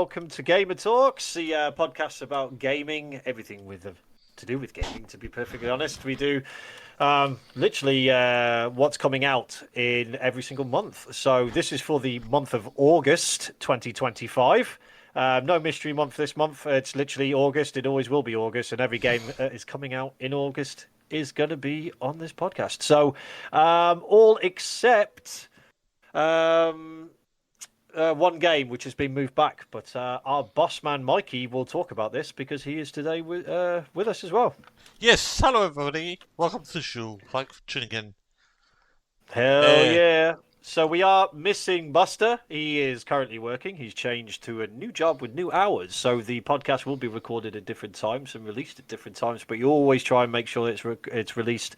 welcome to Gamer Talks, the podcast about gaming, everything to do with gaming. To be perfectly honest, we do literally what's coming out in every single month. So this is for the month of August 2025. No mystery month this month. It's literally August. It always will be August, and every game is coming out in August is going to be on this podcast. So all except one game which has been moved back, but our boss man Mikey will talk about this because he is today with us as well. Yes, hello everybody. Welcome to the show. Thanks for tuning in. Hell yeah. So we are missing Buster. He is currently working. He's changed to a new job with new hours. So the podcast will be recorded at different times and released at different times, but you always try and make sure it's released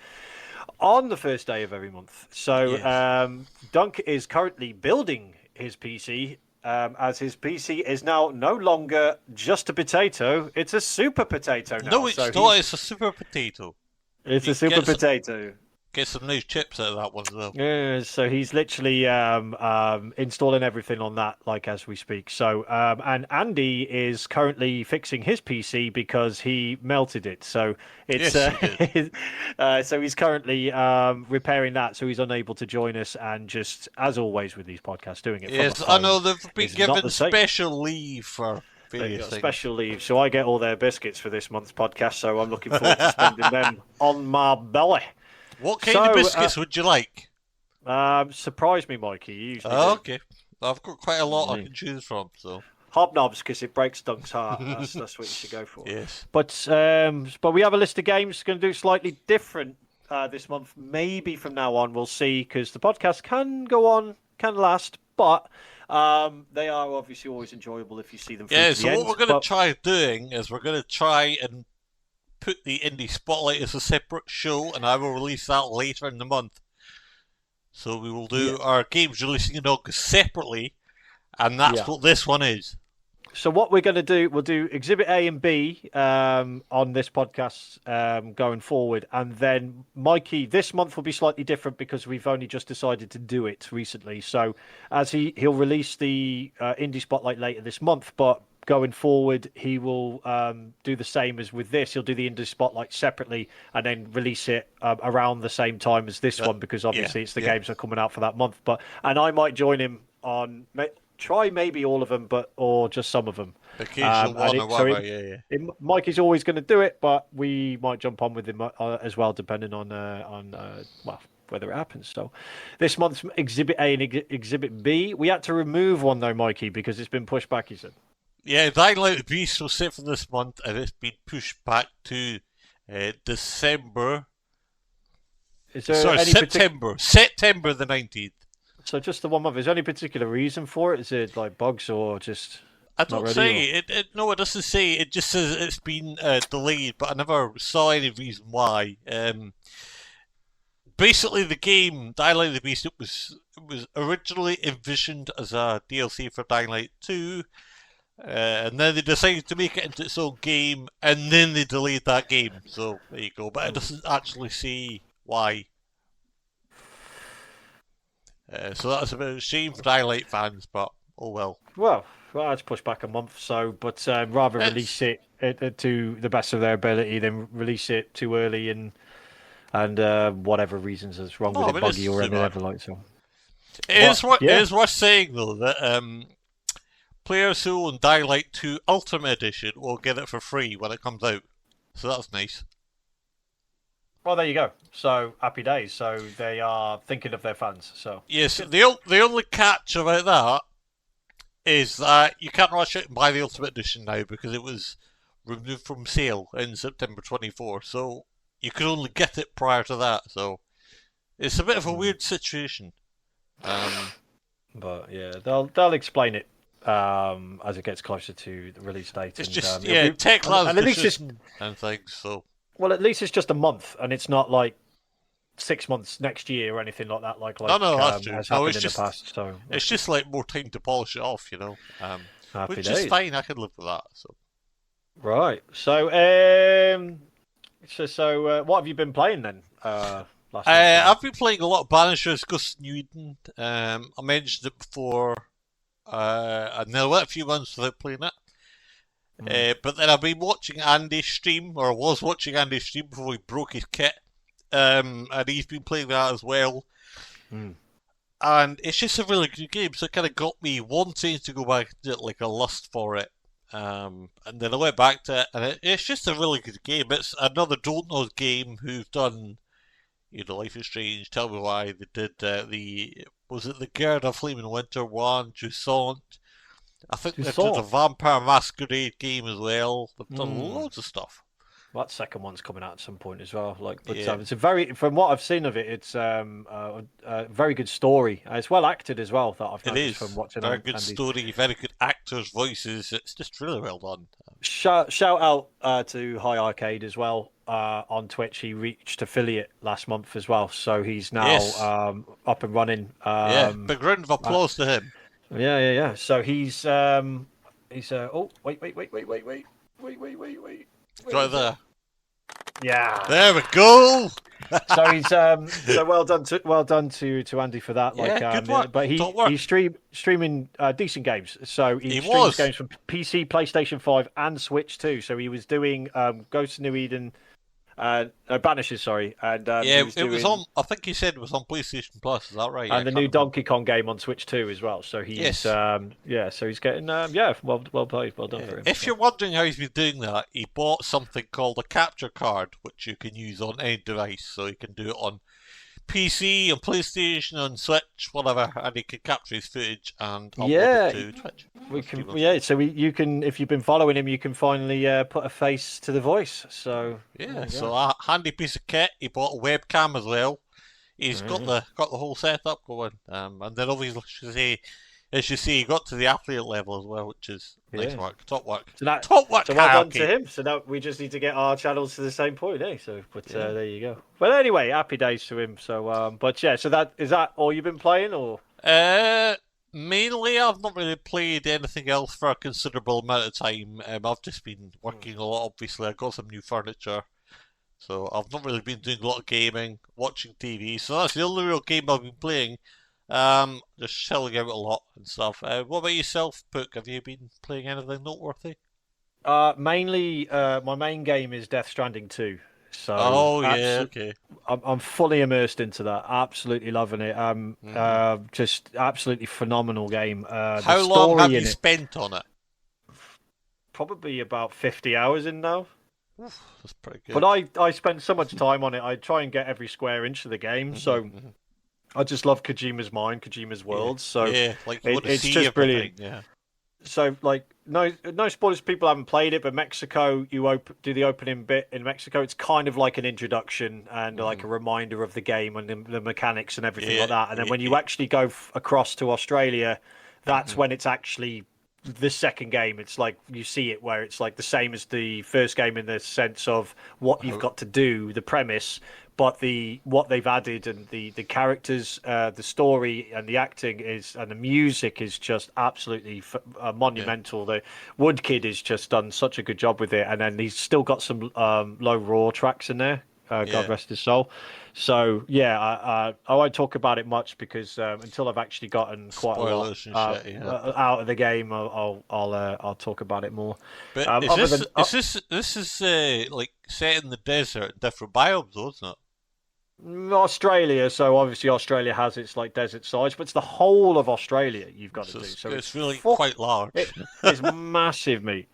on the first day of every month. So yes. Dunk is currently building his PC, as his PC is now no longer just a potato, it's a super potato now. No, it's not, it's a super potato. It's a super potato. Get some nice chips out of that one as well. Yeah, so he's literally installing everything on that, like, as we speak. So, and Andy is currently fixing his PC because he melted it. So it's so he's currently repairing that. So he's unable to join us, and just as always with these podcasts, doing it. Yes, from the phone. I know they've been given special leave for. Special leave, so I get all their biscuits for this month's podcast. So I'm looking forward to spending them on my belly. What kind of biscuits would you like? Surprise me, Mikey. You usually okay. I've got quite a lot I can choose from. So Hobnobs, because it breaks Dunk's heart. That's what you should go for. Yes. But we have a list of games going to do slightly different this month. Maybe from now on, we'll see, because the podcast can go on, can last, but they are obviously always enjoyable if you see them. Yeah. So what we're going to try doing is we're going to try and put the Indie Spotlight as a separate show, and I will release that later in the month. So we will do our games releasing in August separately, and that's what this one is. So what we're going to do, we'll do Exhibit A and B on this podcast going forward, and then Mikey, this month will be slightly different because we've only just decided to do it recently. So as he'll release the Indie Spotlight later this month, but going forward, he will do the same as with this. He'll do the Indie Spotlight separately and then release it around the same time as this one, because obviously it's the games that are coming out for that month. And I might join him on try maybe all of them, or just some of them. Mikey's always going to do it, but we might jump on with him as well, depending on whether it happens. So this month's Exhibit A and Exhibit B. We had to remove one though, Mikey, because it's been pushed back, he said. Yeah, Dying Light the Beast was set for this month, and it's been pushed back to December. September the 19th. So just the 1 month. Is there any particular reason for it? Is it like bugs or just? I don't say. No, it doesn't say. It just says it's been delayed, but I never saw any reason why. Basically, the game Dying Light the Beast, it was originally envisioned as a DLC for Dying Light 2. And then they decided to make it into its own game, and then they delayed that game. So there you go. But it doesn't actually say why. So that's a bit of a shame for Dying Light fans, but oh well. Well, it's pushed back a month, but rather release it to the best of their ability than release it too early and whatever reasons is wrong with it, buggy or anything like so. It is worth saying though that players who own Dying Light 2 Ultimate Edition will get it for free when it comes out. So that's nice. Well, there you go. So, happy days. So, they are thinking of their fans. So yes, the only catch about that is that you can't rush out and buy the Ultimate Edition now because it was removed from sale in September 24. So, you could only get it prior to that. So, it's a bit of a weird situation. But, yeah, they'll explain it as it gets closer to the release date. It's just tech labs and things. So at least it's just a month, and it's not like 6 months next year or anything like that. Like that's true. Has happened in the past. So it's just like more time to polish it off, you know. Which days. Is fine. I can live with that. So right. So what have you been playing then? I've been playing a lot of Banishers Ghosts of New Eden. I mentioned it before. and then I went a few months without playing it. But then I've been watching Andy stream, or was watching Andy stream before he broke his kit. And he's been playing that as well. And it's just a really good game, so it kind of got me wanting to go back to it, like a lust for it. And then I went back to it, and it's just a really good game. It's another Don't Know game who've done, Life is Strange, Tell Me Why. They did was it the Girl of Flaming Winter one, Jusant. I think they've done a Vampire Masquerade game as well. They've done loads of stuff. That second one's coming out at some point as well. It's a from what I've seen of it, it's a very good story. It's well acted as well. That I've noticed from watching. Very good story, very good actors' voices. It's just really well done. Shout out to High Arcade as well on Twitch. He reached affiliate last month as well, so he's now up and running. Big round of applause to him. Yeah. So he's oh wait. Right there. Yeah. There we go. So he's so well done to Andy for that. Good work. But he's streaming decent games. So he streams games from PC, PlayStation 5, and Switch too. So he was doing Ghosts of New Eden. Banishes, sorry, and it was on. I think he said it was on PlayStation Plus. Is that right? And the new Donkey Kong game on Switch too, as well. So he's so he's getting well played, well done for him. If you're wondering how he's been doing that, he bought something called a capture card, which you can use on any device. So you can do it on PC, on PlayStation, on Switch, whatever, and he can capture his footage and upload it to Twitch. So you can, if you've been following him, you can finally put a face to the voice. So a handy piece of kit. He bought a webcam as well. He's got the whole setup going, and then obviously, as you see, he got to the affiliate level as well, which is nice work, top work. So well done to him. So now we just need to get our channels to the same point, eh? So, there you go. But anyway, happy days to him. So, so is that all you've been playing, or? Mainly, I've not really played anything else for a considerable amount of time. I've just been working a lot. Obviously, I got some new furniture, so I've not really been doing a lot of gaming, watching TV. So that's the only real game I've been playing. Just chilling out a lot and stuff. What about yourself, Pook? Have you been playing anything noteworthy? Mainly, my main game is Death Stranding 2. So okay. I'm fully immersed into that. Absolutely loving it. Just absolutely phenomenal game. How long have you spent on it? Probably about 50 hours in now. Oof, that's pretty good. But I spent so much time on it. I try and get every square inch of the game. So I just love Kojima's mind, Kojima's world. So it's just brilliant. Yeah. So no spoilers. People haven't played it, but Mexico, you do the opening bit in Mexico. It's kind of like an introduction and like a reminder of the game and the mechanics and everything like that. And then when you actually go across to Australia, that's when it's actually the second game. It's like you see it where it's like the same as the first game in the sense of what you've got to do, the premise. But what they've added and the characters, the story and the acting and the music is just absolutely monumental. The Wood Kid has just done such a good job with it, and then he's still got some low raw tracks in there. God rest his soul. So I won't talk about it much because until I've actually gotten quite spoilers a lot out of the game, I'll talk about it more. But this is like set in the desert, different biomes, though, isn't it? Australia, so obviously Australia has its like desert size, but it's the whole of Australia you've got to do. So it's really quite large. It's massive, mate.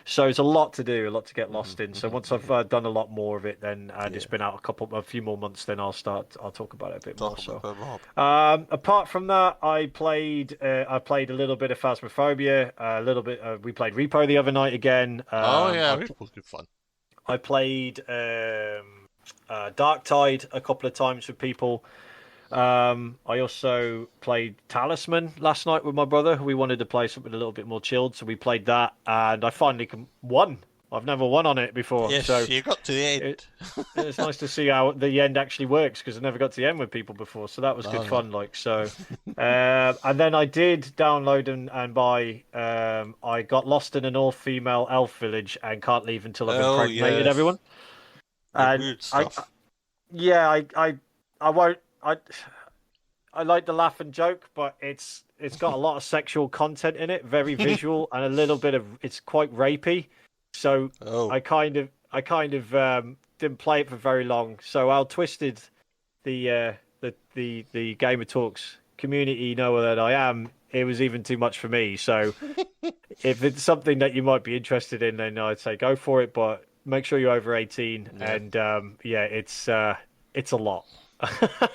So it's a lot to do, a lot to get lost in. So once I've done a lot more of it, then it's been out a few more months, then I'll talk about it a bit more. So apart from that, I played a little bit of Phasmophobia, a little bit. We played Repo the other night again. Repo was good fun. I played Dark Tide a couple of times with people. I also played Talisman last night with my brother. We wanted to play something a little bit more chilled, so we played that, and I finally won. I've never won on it before. Yes, so you got to the end. It's nice to see how the end actually works, because I never got to the end with people before, so that was good fun. And then I did download and buy. I got lost in an all-female elf village and can't leave until I've impregnated everyone. And weird stuff. I won't. I like the laugh and joke, but it's got a lot of sexual content in it, very visual, and a little bit of it's quite rapey. So Oh, I didn't play it for very long. So how Twisted, the Gamer Talks community know that I am. It was even too much for me. So if it's something that you might be interested in, then I'd say go for it. But make sure you're over 18. Yeah. And it's a lot.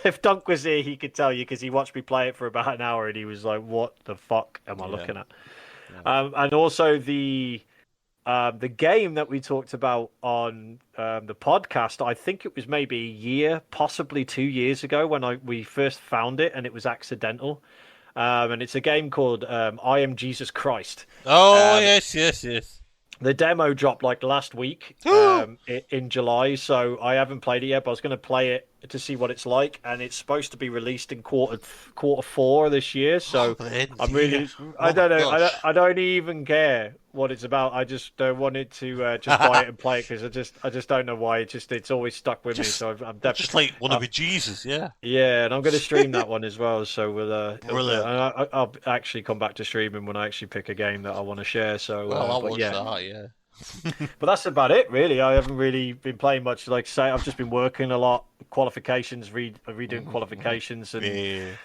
If Dunk was here, he could tell you because he watched me play it for about an hour and he was like, "What the fuck am I looking at?" Yeah. And also the game that we talked about on the podcast, I think it was maybe a year, possibly 2 years ago when we first found it, and it was accidental. And it's a game called I Am Jesus Christ. Oh, Um, yes. the demo dropped like last week in July, so I haven't played it yet, but I was going to play it to see what it's like, and it's supposed to be released in quarter four this year. So I'm really, I don't know, I don't even care what it's about. I just wanted to just buy it and play it because I just don't know why. It's always stuck with me. So I'm definitely just like want to be Jesus, yeah. Yeah, and I'm going to stream that one as well. So Brilliant. I'll actually come back to streaming when I actually pick a game that I want to share. So Well, I'll but watch yeah. that, yeah. But that's about it, really. I haven't really been playing much. Like I say, I've just been working a lot, qualifications, redoing qualifications, and Yeah.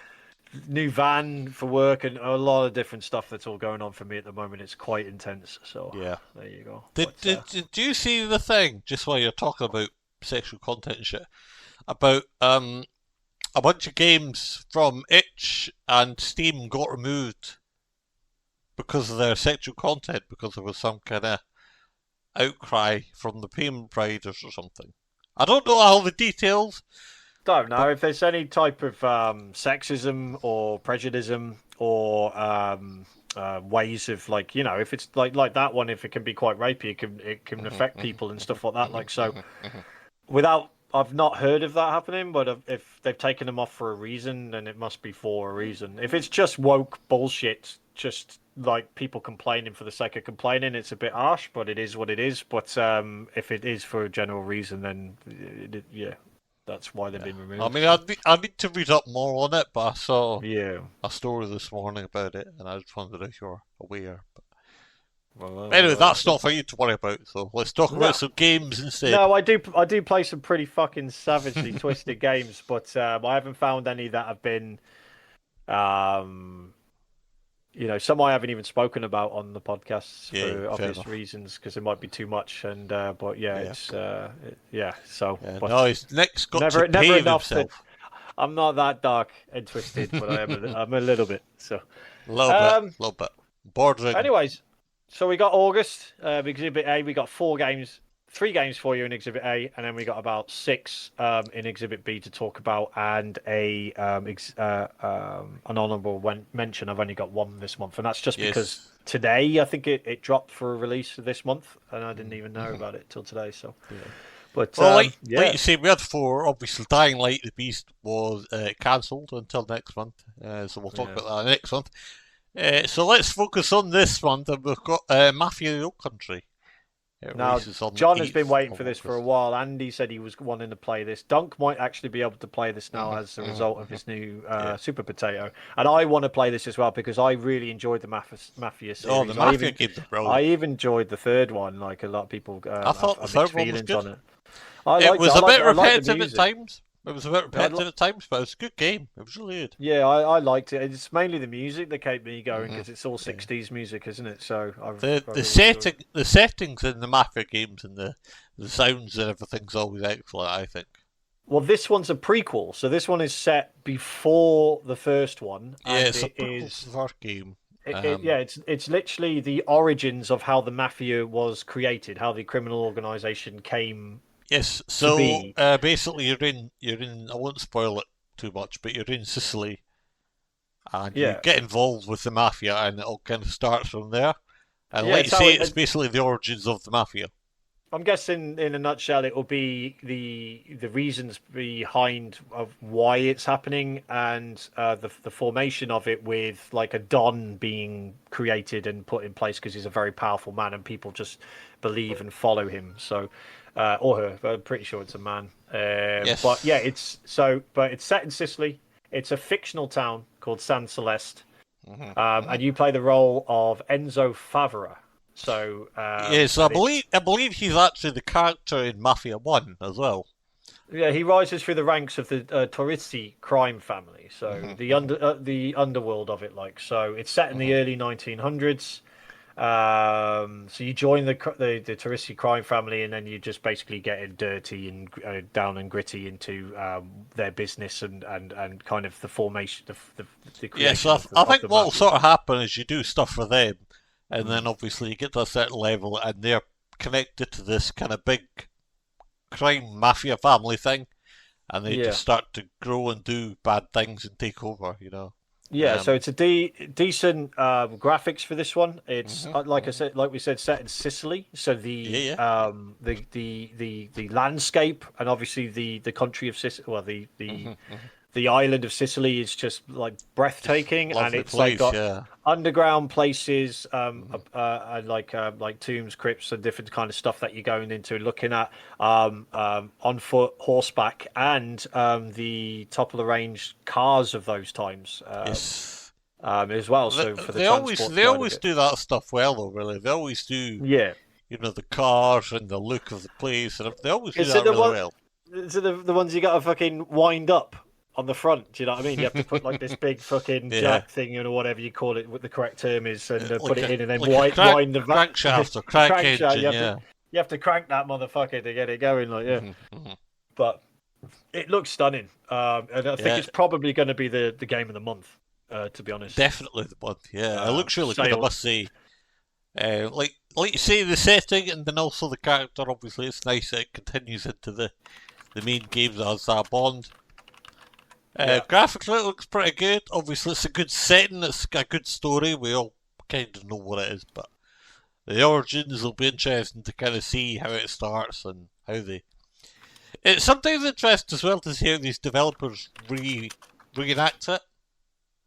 new van for work, and a lot of different stuff that's all going on for me at the moment. It's quite intense. So Yeah. there you go. Did you see the thing, just while you're talking about sexual content and shit, about a bunch of games from Itch and Steam got removed because of their sexual content, because there was some kind of outcry from the payment providers or something. I don't know all the details. Don't know if there's any type of sexism or prejudice or ways of if it's like that one, if it can be quite rapey, it can affect people and stuff like that. Like so, I've not heard of that happening, but if they've taken them off for a reason, then it must be for a reason. If it's just woke bullshit, just like people complaining for the sake of complaining, it's a bit harsh, but it is what it is. But if it is for a general reason, then yeah. That's why they've been removed. I mean, I need to read up more on it, but I saw a story this morning about it, and I just wondered if you're aware. But anyway, that's not for you to worry about. So let's talk about some games instead. No, I do play some pretty fucking savagely twisted games, but I haven't found any that have been, some I haven't even spoken about on the podcasts for obvious reasons because it might be too much. And but it's So but no, he's next got never to pay enough. himself. I'm not that dark and twisted, but I'm a little bit. So a little bit. Bordering. Anyways, so we got August Exhibit A. We got 3 games for you in Exhibit A, and then we got about 6 in Exhibit B to talk about, and an honourable mention. I've only got 1 this month, and that's just because today I think it dropped for a release this month, and I didn't even know about it till today. So, but like you say, we had 4. Obviously, Dying Light: The Beast was cancelled until next month, so we'll talk about that next month. So let's focus on this month, and we've got Mafia: The Old Country. Now, John has been waiting for this for a while. Andy said he was wanting to play this. Dunk might actually be able to play this now as a result of his new Super Potato. And I want to play this as well because I really enjoyed the Mafia series. Oh, the Mafia games are brilliant. I even enjoyed the 3rd one. Like a lot of people I thought the 3rd one was good. It was a bit repetitive at times. It was a bit repetitive at times, but it was a good game. It was really good. Yeah, I liked it. It's mainly the music that kept me going because it's all 60s music, isn't it? So the settings in the Mafia games and the sounds and everything's always excellent, I think. Well, this one's a prequel, so this one is set before the first one. Yeah, it's a prequel to the first game. It's literally the origins of how the Mafia was created, how the criminal organization came. Yes, so basically you're in. I won't spoil it too much, but you're in Sicily, and you get involved with the Mafia, and it all kind of starts from there. And like you say, it's basically the origins of the Mafia. I'm guessing, in a nutshell, it will be the reasons behind of why it's happening, and the formation of it, with like a Don being created and put in place because he's a very powerful man, and people just believe and follow him. So. Or her, but I'm pretty sure it's a man. Yes. But yeah, it's set in Sicily It's a fictional town called San Celeste, and you play the role of Enzo Favara. So yes, I believe he's actually the character in Mafia 1 as well. Yeah, he rises through the ranks of the Torrizzi crime family, so the underworld of it. So it's set in the early 1900s. So you join the Torrizzi crime family, and then you just basically get dirty and down and gritty into their business and kind of the formation the creation. Yes, I think what will sort of happen is you do stuff for them, and then obviously you get to a certain level, and they're connected to this kind of big crime mafia family thing, and they just start to grow and do bad things and take over, Yeah, so it's a decent graphics for this one. It's like we said, set in Sicily. So the landscape and obviously the country of Sicily, well, the island of Sicily is just like breathtaking, and it's place, got underground places, and like tombs, crypts, and different kind of stuff that you're going into and looking at on foot, horseback, and the top of the range cars of those times as well. So for they always do that stuff well, though. Really, they always do. Yeah, the cars and the look of the place, and they always do that really well. Is it the ones you got to fucking wind up on the front? Do you know what I mean? You have to put like this big fucking jack thing, or whatever you call it, what the correct term is, and put it in, and then wind the crankshaft or crank engine. You have to crank that motherfucker to get it going, But it looks stunning, and I think it's probably going to be the game of the month, to be honest. Definitely the month. Yeah, it looks really good, I must say. Like you say, the setting and then also the character. Obviously, it's nice that it continues into the main games as a Bond. Graphically, it looks pretty good. Obviously, it's a good setting. It's a good story. We all kind of know what it is, but the Origins will be interesting to kind of see how it starts and how they. It's sometimes interesting as well to see how these developers reenact it.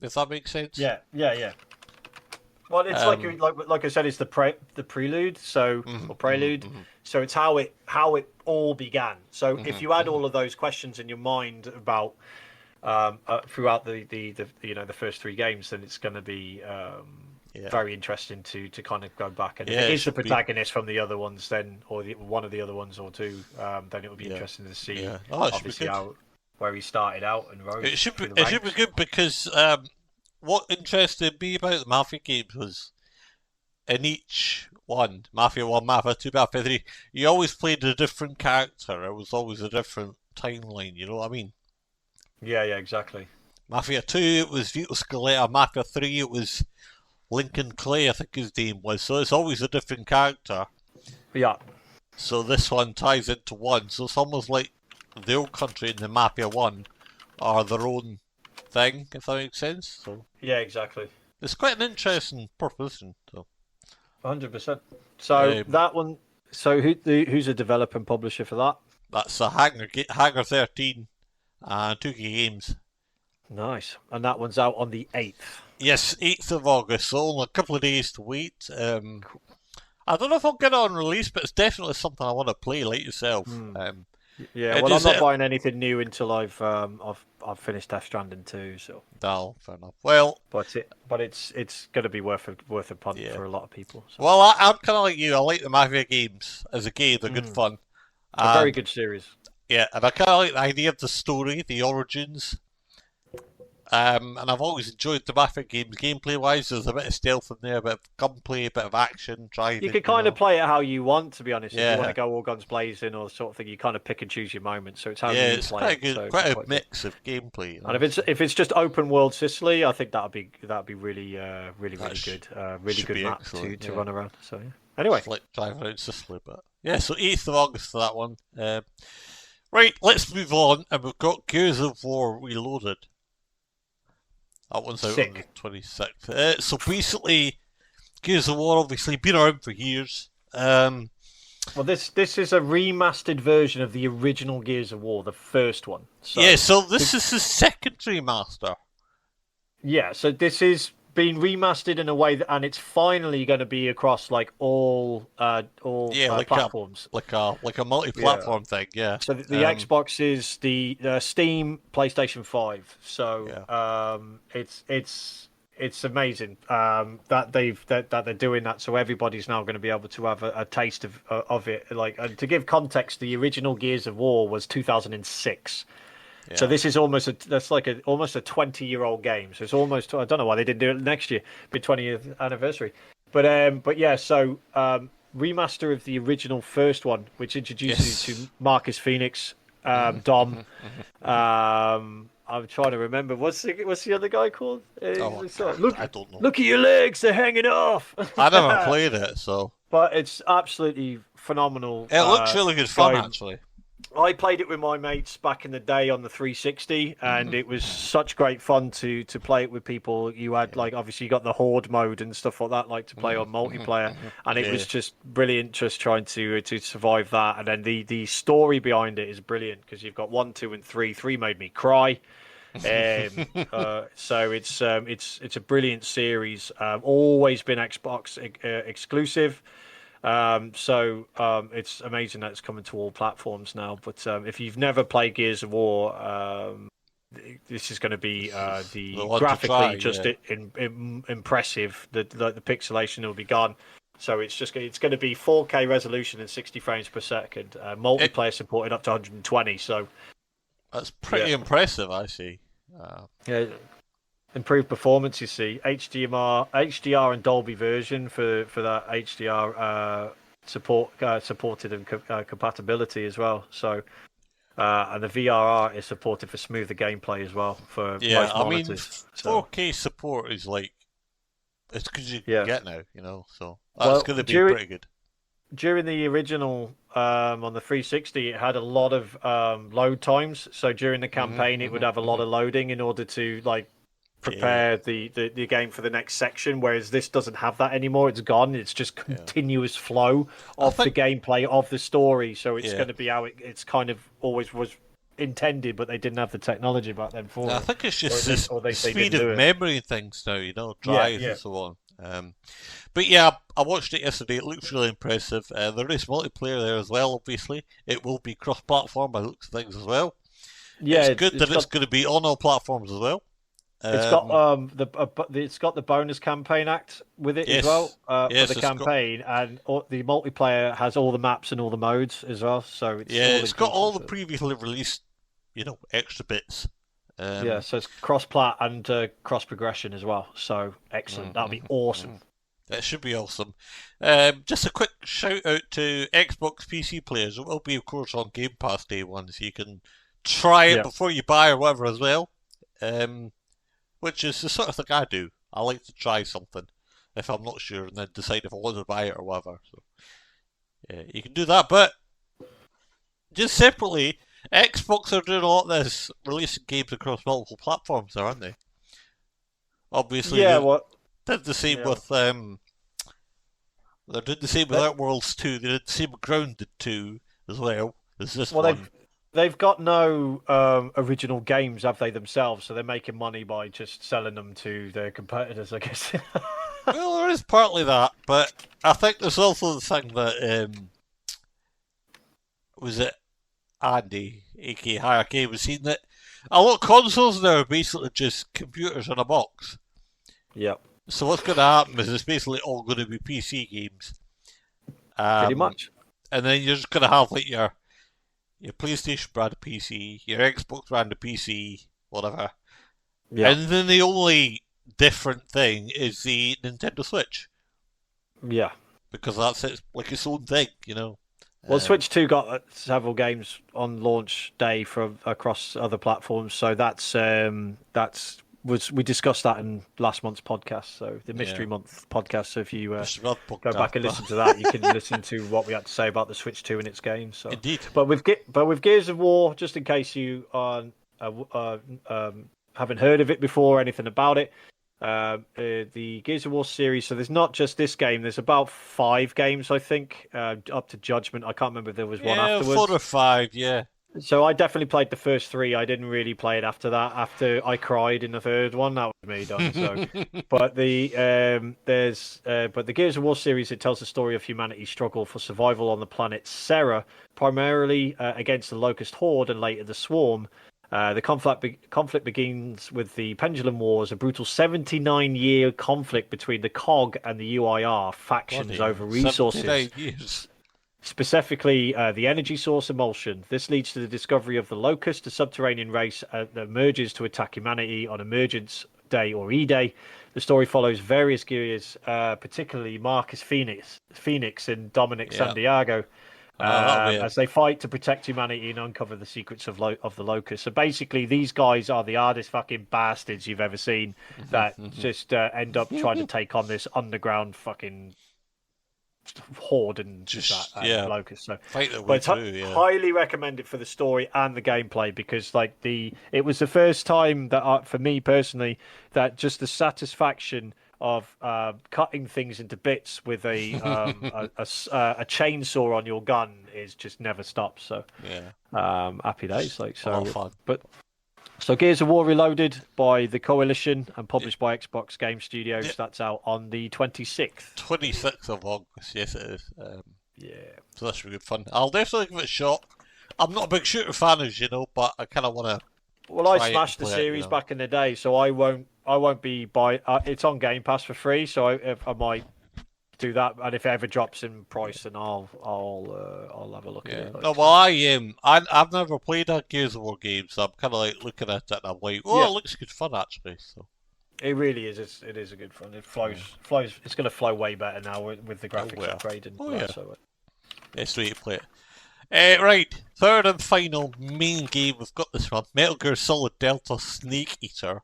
If that makes sense. Yeah. Well, it's like I said, it's the prelude, or prelude. So it's how it all began. So if you had all of those questions in your mind about throughout the first three games, then it's going to be very interesting to kind of go back. And if it is the protagonist from the other ones, then or one of the other ones or two, then it would be interesting to see obviously where he started out and rose. It should be good because what interested me about the Mafia games was in each one, Mafia 1, Mafia 2, Mafia 3, you always played a different character. It was always a different timeline, you know what I mean? Yeah, exactly. Mafia 2, it was Vito Scaletta. Mafia 3, it was Lincoln Clay, I think his name was. So it's always a different character. Yeah. So this one ties into one. So it's almost like the old country and the Mafia 1 are their own thing, if that makes sense. So yeah, exactly. It's quite an interesting proposition. So 100%. So that one. So who's a developer and publisher for that? That's a Hanger 13 and 2K Games. Nice. And that one's out on the 8th. Yes, 8th of August. So only a couple of days to wait. I don't know if I'll get it on release, but it's definitely something I want to play, like yourself. Yeah, well, I'm not buying anything new until I've finished Death Stranding 2. So no, fair enough. Well, but it's going to be worth a punt for a lot of people. So. Well, I'm kind of like you. I like the Mafia games as a game; they're good fun. A very good series. Yeah, and I kind of like the idea of the story, the origins. And I've always enjoyed the Mafia games. Gameplay-wise, there's a bit of stealth in there, a bit of gunplay, a bit of action, driving. You can kind of play it how you want, to be honest. If you want to go all guns blazing or sort of thing, you kind of pick and choose your moments. So it's how you play it. Yeah, it's quite a mix of gameplay. You know? And if it's just open world Sicily, I think that'd be really good. Really good map to run around. So yeah. Anyway, it's like driving around Sicily, but yeah. So 8th of August for that one. Right, let's move on, and we've got Gears of War Reloaded. That one's out on the 26th. So basically, Gears of War obviously been around for years. Well, this is a remastered version of the original Gears of War, the first one. So this is the second remaster. Yeah, so this is been remastered in a way that, and it's finally going to be across like all platforms, like a multi-platform thing. Yeah. So the Xbox is the Steam, PlayStation 5. So it's amazing that they're doing that. So everybody's now going to be able to have a taste of it. Like, and to give context, the original Gears of War was 2006. Yeah. So this is almost almost a 20-year-old game. So it's almost, I don't know why they didn't do it next year, be 20th anniversary. But yeah, so remaster of the original first one, which introduces you to Marcus Phoenix, Dom. I'm trying to remember what's the other guy called? Look, I don't know. Look at your legs; they're hanging off. I never played it, so. But it's absolutely phenomenal. It looks really good fun, actually. I played it with my mates back in the day on the 360, and it was such great fun to play it with people. You had obviously you got the horde mode and stuff like that, like to play on multiplayer, and it was just brilliant, just trying to survive that. And then the story behind it is brilliant because you've got 1, 2, and 3. 3 made me cry. So it's a brilliant series. Always been Xbox exclusive. So it's amazing that it's coming to all platforms now. But if you've never played Gears of War, this is going to be graphically impressive. The pixelation will be gone. So it's going to be 4K resolution and 60 frames per second. Multiplayer supported up to 120. So that's pretty impressive, I see. Yeah. Improved performance, you see. HDR and Dolby version for that HDR supported and compatibility as well. So, and the VRR is supported for smoother gameplay as well for most monitors. 4K support is like it's because you can get now, So that's going to be pretty good. During the original on the 360, it had a lot of load times. So during the campaign, it would have a lot of loading in order to prepare the game for the next section, whereas this doesn't have that anymore. It's gone. It's just continuous flow of the gameplay of the story. So it's going to be how it's kind of always was intended, but they didn't have the technology back then for it. I think it's just the speed of memory and things now, drives and so on. But yeah, I watched it yesterday. It looks really impressive. There is multiplayer there as well, obviously. It will be cross-platform by the looks of things as well. Yeah, it's good that it's going to be on all platforms as well. It's got the bonus campaign act with it as well for the campaign, and the multiplayer has all the maps and all the modes as well. So it's got all the previously released, extra bits. So it's cross-plat and cross progression as well. So excellent, that'll be awesome. That should be awesome. Just a quick shout out to Xbox PC players. It will be, of course, on Game Pass Day 1, so you can try it before you buy or whatever as well. Which is the sort of thing I do. I like to try something if I'm not sure and then decide if I want to buy it or whatever. So, you can do that. But just separately, Xbox are doing a lot of this, releasing games across multiple platforms, aren't they? Obviously, did the same with they're doing the same with Outworlds 2. They did the same with Grounded 2 as well as this one. They've got no original games, have they, themselves? So they're making money by just selling them to their competitors, I guess. Well, there is partly that, but I think there's also the thing that was it Andy, aka Hierarchy, was saying that a lot of consoles now are basically just computers in a box. Yep. So what's going to happen is it's basically all going to be PC games. Pretty much. And then you're just going to have like your PlayStation brand of PC, your Xbox brand of PC, whatever. Yeah. And then the only different thing is the Nintendo Switch. Yeah. Because that's its own thing, Well, Switch 2 got several games on launch day from across other platforms, so we discussed that in last month's podcast, so the Mystery Month podcast. So if you go back and listen to that, you can listen to what we had to say about the Switch 2 and its games. So. Indeed. But with Gears of War, just in case you haven't heard of it before or anything about it, the Gears of War series. So there's not just this game. There's about 5 games, I think, up to Judgment. I can't remember if there was one afterwards. 4 or 5, yeah. So I definitely played the first three. I didn't really play it after that. After I cried in the third one, that was me done. So, but the Gears of War series, it tells the story of humanity's struggle for survival on the planet Serra, primarily against the Locust Horde and later the Swarm. The conflict begins with the Pendulum Wars, a brutal 79-year conflict between the COG and the UIR factions over resources. 79 years. Specifically, the energy source emulsion. This leads to the discovery of the Locust, a subterranean race that emerges to attack humanity on Emergence Day or E-Day. The story follows various Gears, particularly Marcus Phoenix and Dominic Santiago, as they fight to protect humanity and uncover the secrets of the Locust. So basically, these guys are the hardest fucking bastards you've ever seen that just end up trying to take on this underground fucking horde and just Locust. So, but it's highly recommended for the story and the gameplay because, it was the first time that, for me personally, that just the satisfaction of cutting things into bits with a chainsaw on your gun is just never stops. So, happy days. Fun. So Gears of War Reloaded by the Coalition and published by Xbox Game Studios. That's out on the 26th. 26th of August, yes it is. So that should be good fun. I'll definitely give it a shot. I'm not a big shooter fan, as you know, but I kind of want to. Well, I smashed the series back in the day, so I won't be buying. It's on Game Pass for free, so I might do that. And if it ever drops in price, then I'll have a look at it. No, well, I've never played a Gears of War game, so I'm kind of looking at it and I'm like, it looks good fun actually. So it really is. It is a good fun. It flows. It's going to flow way better now with the graphics upgrade and So best way to play it. Right, third and final main game we've got this one: Metal Gear Solid Delta Snake Eater.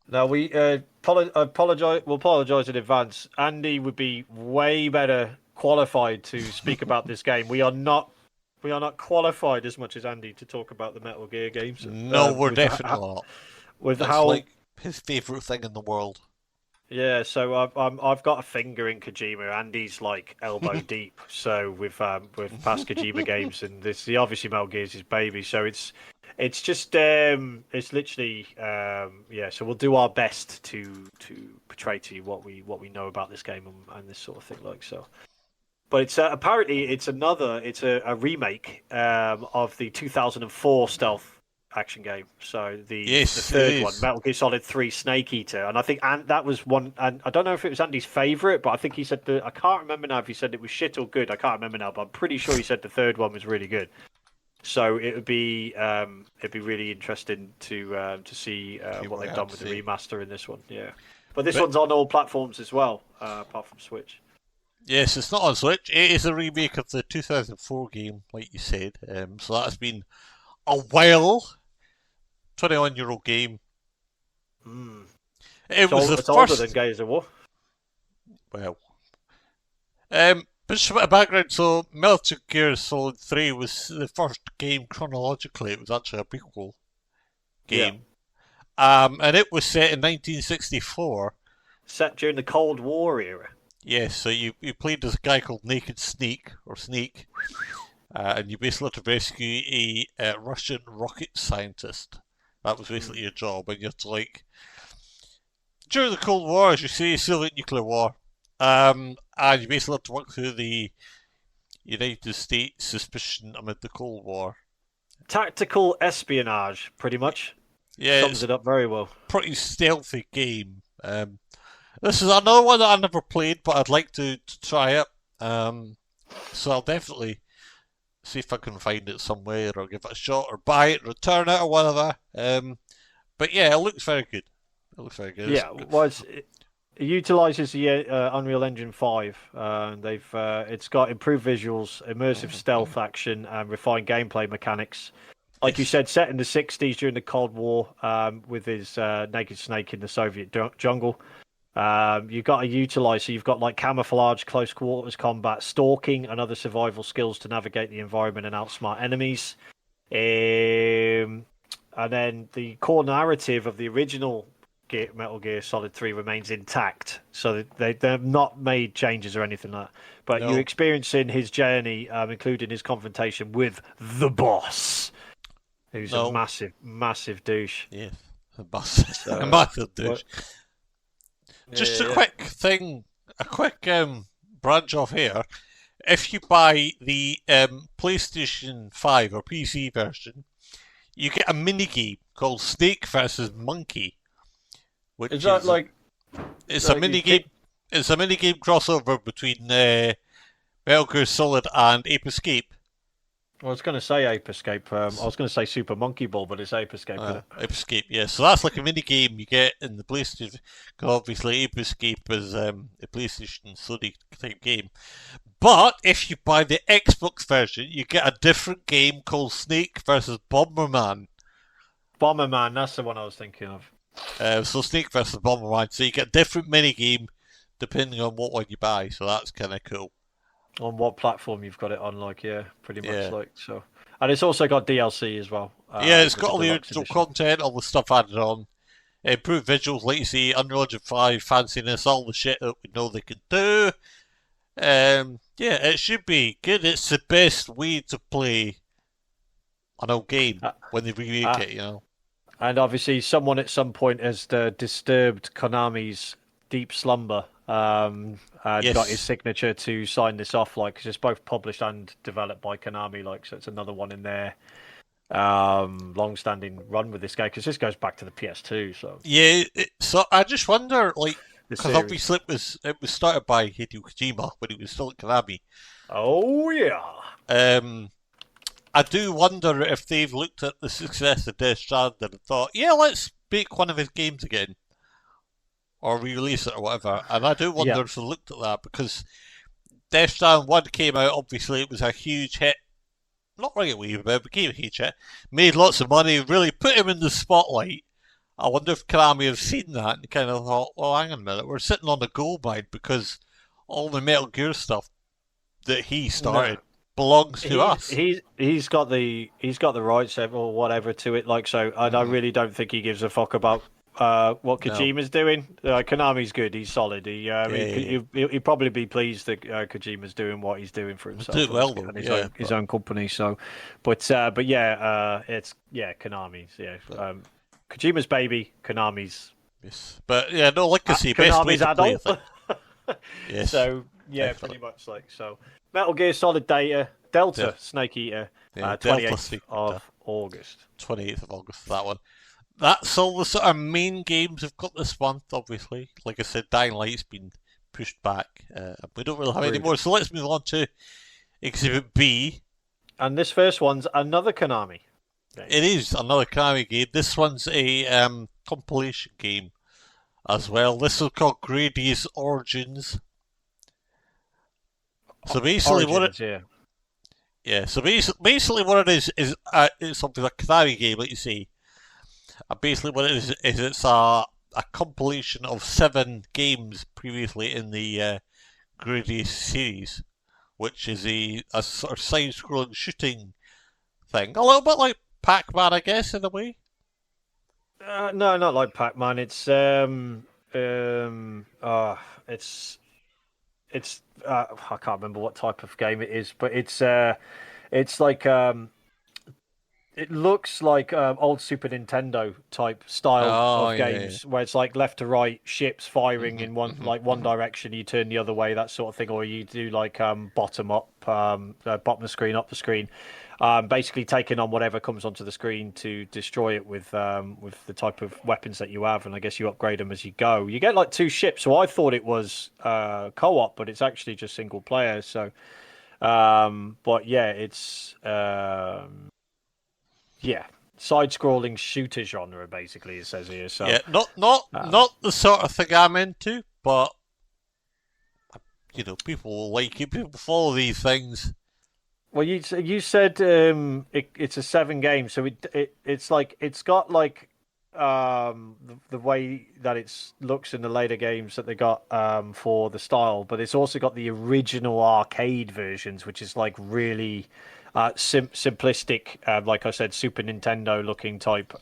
Now we apologize. We'll apologize in advance. Andy would be way better qualified to speak about this game. We are not qualified as much as Andy to talk about the Metal Gear games. No, we're definitely not. That's like his favourite thing in the world. Yeah, so I've got a finger in Kojima. Andy's like elbow deep. So with past Kojima games, and obviously Metal Gear's his baby. So it's just it's literally So we'll do our best to portray to you what we know about this game and this sort of thing so. But it's apparently it's a remake of the 2004 stealth action game. So the third one, Metal Gear Solid 3 Snake Eater, and I think that was one. And I don't know if it was Andy's favourite, but I think he said I can't remember now if he said it was shit or good. I can't remember now, but I'm pretty sure he said the third one was really good. So it'd be really interesting to see what they've done with the remaster in this one. Yeah, but this one's on all platforms as well, apart from Switch. Yes, it's not on Switch. It is a remake of the 2004 game, like you said. So that's been a while. 21-year-old game. It was the first. Older than Gears of War. Well, but just a bit of background. So, Metal Gear Solid 3 was the first game chronologically. It was actually a prequel game, and it was set in 1964. Set during the Cold War era. Yes, so you played as a guy called Naked Snake, and you basically had to rescue a Russian rocket scientist. That was basically your job, and you had to during the Cold War, as you say, Soviet nuclear war, and you basically had to work through the United States suspicion amid the Cold War. Tactical espionage, pretty much. Yeah, sums it up very well. Pretty stealthy game. This is another one that I never played, but I'd like to try it. So I'll definitely see if I can find it somewhere, or give it a shot, or buy it, return it, or whatever. But yeah, it looks very good. Yeah, it utilises the Unreal Engine 5. It's got improved visuals, immersive stealth action, and refined gameplay mechanics. Like you said, set in the 60s during the Cold War, with his Naked Snake in the Soviet jungle. You've got to utilise, so you've got camouflage, close quarters combat, stalking, and other survival skills to navigate the environment and outsmart enemies. And then the core narrative of the original Metal Gear Solid 3 remains intact. So they've not made changes or anything like that. But you're experiencing his journey, including his confrontation with the boss, who's a massive, massive douche. Yeah, a massive douche. Just a quick thing, a quick branch off here. If you buy the PlayStation 5 or PC version, you get a mini-game called Snake versus Monkey. Which is that like... It's a mini-game. It's a mini-game crossover between Metal Gear Solid and Ape Escape. Well, I was going to say Ape Escape. I was going to say Super Monkey Ball, but it's Ape Escape. Ape Escape, yeah. So that's like a mini game you get in the PlayStation. Because obviously Ape Escape is a PlayStation Sony type game. But if you buy the Xbox version, you get a different game called Snake versus Bomberman. Bomberman, that's the one I was thinking of. So Snake versus Bomberman. So you get a different mini game depending on what one you buy. So that's kind of cool. On what platform you've got it on, pretty much so. And it's also got DLC as well. It's got all the original content, all the stuff added on. Improved visuals, like you see, Unreal Engine 5, fanciness, all the shit that we know they can do. It should be good. It's the best way to play an old game when they remake it, you know. And obviously someone at some point has disturbed Konami's deep slumber. And got his signature to sign this off, because it's both published and developed by Konami, so it's another one in their long-standing run with this game, because this goes back to the PS2. So I just wonder, because obviously it was started by Hideo Kojima when he was still at Konami. Oh yeah. I do wonder if they've looked at the success of Death Stranding and thought, let's make one of his games again. Or re-release it or whatever. And I do wonder if they looked at that, because Death Stranding 1 came out, obviously it was a huge hit. Not right away, but it became a huge hit. Made lots of money, really put him in the spotlight. I wonder if Konami have seen that and kind of thought, well, hang on a minute, we're sitting on a gold mine because all the Metal Gear stuff that he started belongs to us. He's got the rights or whatever to it, and I really don't think he gives a fuck about what Kojima's doing. Konami's good. He's solid. He'd probably be pleased that Kojima's doing what he's doing for himself and his own company. So, but it's Konami's. Yeah, Kojima's baby, Konami's. Yes, but no legacy. Konami's adult. Yes. So pretty much so. Metal Gear Solid Delta Snake Eater, 28th of August. 28th of August. That one. That's all the sort of main games we've got this month, obviously. Like I said, Dying Light's been pushed back. We don't really have any more, so let's move on to Exhibit B. And this first one's another Konami game. It is another Konami game. This one's a compilation game as well. This is called Gradius Origins. So basically basically what it is it's something like a Konami game, like you see. Basically what it is it's a compilation of 7 games previously in the Gradius series, which is a sort of side-scrolling shooting thing. A little bit like Pac-Man, I guess, in a way. No, not like Pac-Man. It's I can't remember what type of game it is, but it's like it looks like old Super Nintendo type style of games, where it's like left to right, ships firing in one direction, you turn the other way, that sort of thing, or you do bottom up, bottom of the screen, up the screen, basically taking on whatever comes onto the screen to destroy it with the type of weapons that you have, and I guess you upgrade them as you go. You get 2 ships, so I thought it was co-op, but it's actually just single player. So, but it's. Side-scrolling shooter genre, basically, it says here. So not the sort of thing I'm into, but people will like it. People follow these things. Well, you said it's a 7 game, so it's got the way that it looks in the later games that they got for the style, but it's also got the original arcade versions, which is really. Simplistic, like I said, Super Nintendo looking type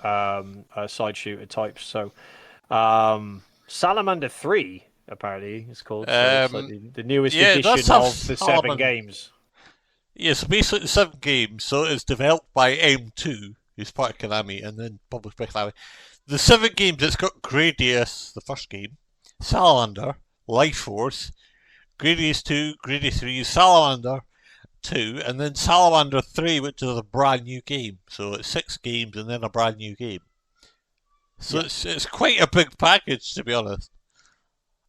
side shooter types. So Salamander 3, apparently, it's called. So it's like the newest Yeah, edition that's have of the 7 games. Yeah, so basically the 7 games, so it's developed by M2, who's part of Konami, and then published by Konami. The 7 games, it's got Gradius, the first game, Salamander, Life Force, Gradius 2, Gradius 3, Salamander 2, and then Salamander 3, which is a brand new game. So it's 6 games and then a brand new game. So it's quite a big package, to be honest.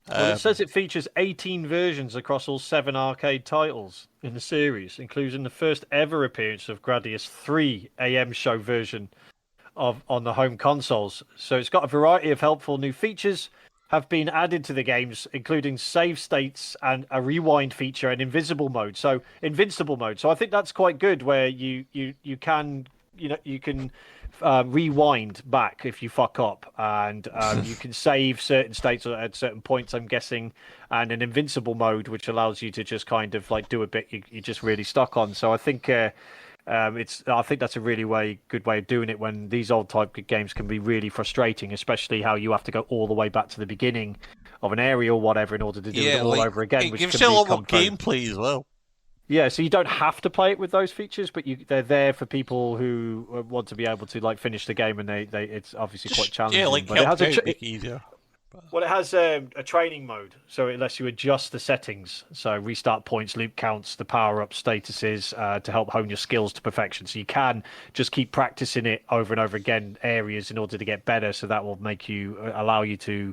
Well, it says it features 18 versions across all 7 arcade titles in the series, including the first ever appearance of Gradius 3 AM show version on the home consoles. So it's got a variety of helpful new features have been added to the games, including save states and a rewind feature and invincible mode. So I think that's quite good, where you can rewind back if you fuck up, and you can save certain states at certain points, I'm guessing, and an invincible mode which allows you to just kind of like do a bit you're just really stuck on. So I think I think that's a really good way of doing it, when these old type games can be really frustrating, especially how you have to go all the way back to the beginning of an area or whatever in order to do it all over again. It which gives can you a lot more become gameplay as well. Yeah, so you don't have to play it with those features, but they're there for people who want to be able to like finish the game, and it's obviously quite challenging. Yeah, like but it has make it easier. Well, it has a training mode, so it lets you adjust the settings. So restart points, loop counts, the power-up statuses to help hone your skills to perfection. So you can just keep practicing it over and over again, areas, in order to get better. So that will allow you to,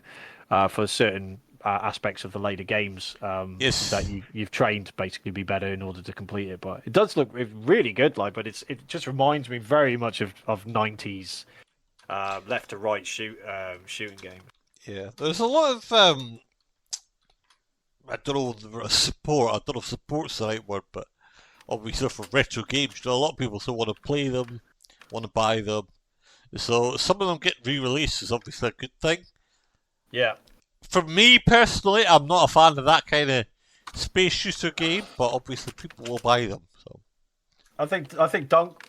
for certain aspects of the later games, that you've trained, basically be better in order to complete it. But it does look really good, but it just reminds me very much of 90s left to right shooting game. Yeah, there's a lot of I don't know if support's the right word, but obviously for retro games, a lot of people still want to play them, want to buy them. So some of them get re-released is obviously a good thing. Yeah. For me personally, I'm not a fan of that kind of space shooter game, but obviously people will buy them. So I think Dunk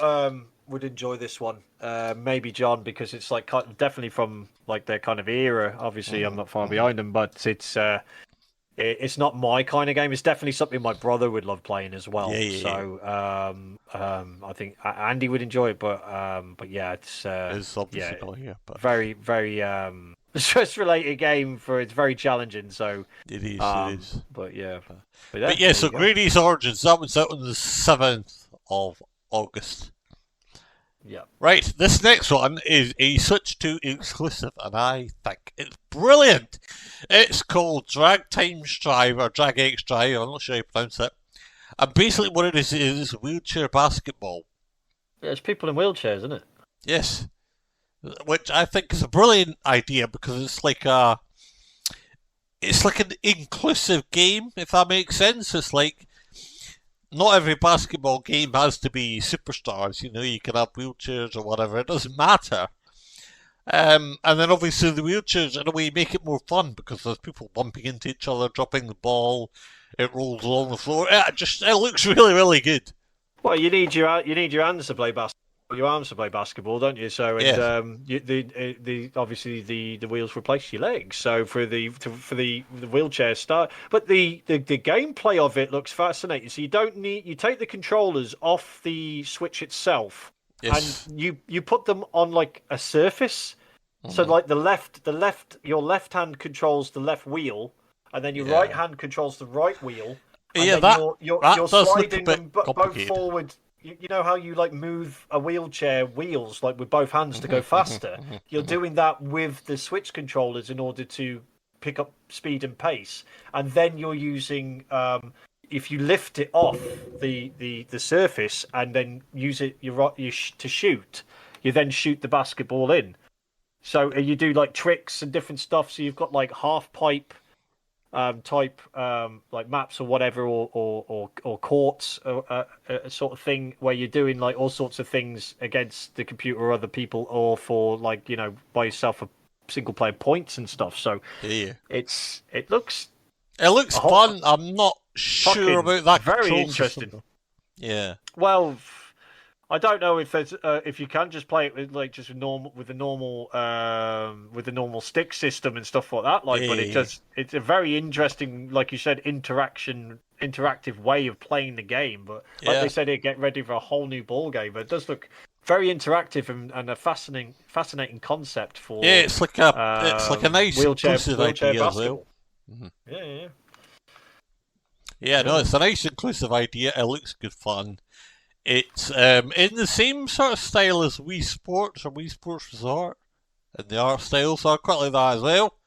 would enjoy this one. Maybe John, because it's like definitely from like their kind of era. Obviously, I'm not far behind them, but it's not my kind of game. It's definitely something my brother would love playing as well. So I think Andy would enjoy it, but yeah, it's obviously but very very stress-related game. It's very challenging. So it is. But yeah, so Gradius Origins, that one's out on the 7th of August. Yeah. Right, this next one is a Switch 2 exclusive, and I think it's brilliant. It's called Drag X Drive, I'm not sure how you pronounce it. And basically what it is wheelchair basketball. Yeah, it's people in wheelchairs, isn't it? Yes. Which I think is a brilliant idea, because it's like an inclusive game, if that makes sense. It's like, not every basketball game has to be superstars. You can have wheelchairs or whatever. It doesn't matter. And then obviously the wheelchairs, in a way, make it more fun, because there's people bumping into each other, dropping the ball. It rolls along the floor. It looks really, really good. Well, you need your hands to play basketball, your arms to play basketball, don't you? So, obviously the wheels replace your legs. So for the wheelchair start, but the gameplay of it looks fascinating. So you take the controllers off the Switch itself, and you put them on like a surface. So like your left hand controls the left wheel, and then your right hand controls the right wheel. And you're sliding them both forward. You know how you like move a wheelchair wheels like with both hands to go faster? You're doing that with the Switch controllers in order to pick up speed and pace. And then you're using if you lift it off the surface and then use it to shoot, you then shoot the basketball in. So you do like tricks and different stuff. So you've got like half pipe type like maps or whatever, or courts, sort of thing, where you're doing like all sorts of things against the computer or other people, or for like by yourself for single player points and stuff. So it looks fun. I'm not sure about that. Very interesting. Yeah. Well, I don't know if there's if you can just play it with like just with the normal stick system and stuff like that. Like, but Eh, it's a very interesting, like you said, interactive way of playing the game. But like yeah. they said, it get ready for a whole new ball game. But it does look very interactive and a fascinating concept for Yeah, it's like a nice inclusive wheelchair idea as well. basketball. Yeah. Yeah, no, it's a nice inclusive idea. It looks good fun. It's in the same sort of style as Wii Sports or Wii Sports Resort, and the art style, so I quite like that as well.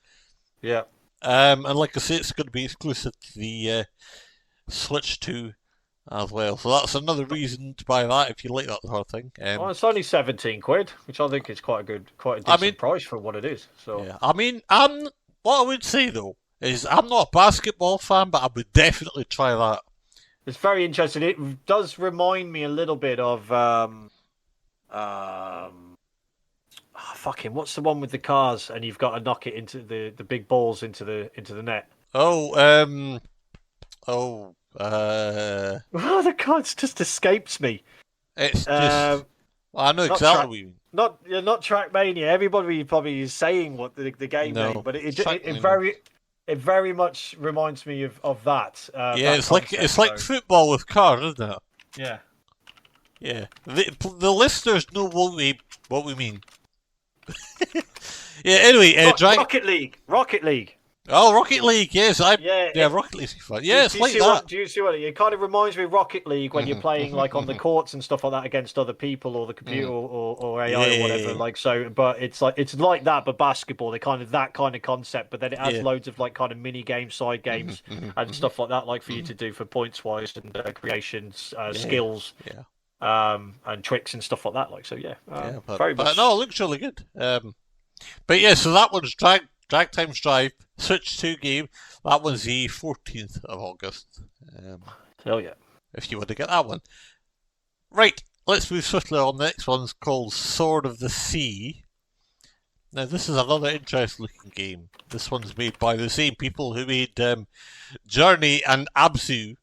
Yeah. And like I say, it's going to be exclusive to the Switch 2 as well. So that's another reason to buy that if you like that sort of thing. Well, it's only 17 quid, which I think is quite a decent price for what it is. So yeah, I mean, what I would say though is I'm not a basketball fan, but I would definitely try that. it's very interesting. It does remind me a little bit of fucking what's the one with the cars and you've got to knock it into the big balls into the net. Oh, Oh, the cards just escapes me. it's just. I know Not exactly what you mean. not Trackmania. Everybody probably is saying what the game No, name, but Trackmania. it very much reminds me of that. Yeah, that it's like concept, it's like so, football with cars, isn't it? yeah. Yeah, the listeners know what we mean. Yeah. Anyway, Rocket League. Oh, Rocket League. Yes, Yeah, Rocket League's fun. Yeah, it's like that. Do you see what it kind of reminds me of Rocket League when you're playing like on the courts and stuff like that against other people or the computer or AI or whatever. Yeah. Like so, but it's like that, but basketball. They kind of that kind of concept, but then it has Yeah. loads of like kind of mini games, side games, and stuff like that, like for you to do for points wise and creations, skills, and tricks and stuff like that. Like so, very much. But no, it looks really good. But yeah, so that one's Drag Times Drive Switch 2 game. That one's the 14th of August. Hell yeah. If you want to get that one. Right, let's move swiftly on. The next one's called Sword of the Sea. Now, this is another interesting looking game. This one's made by the same people who made Journey and Abzu.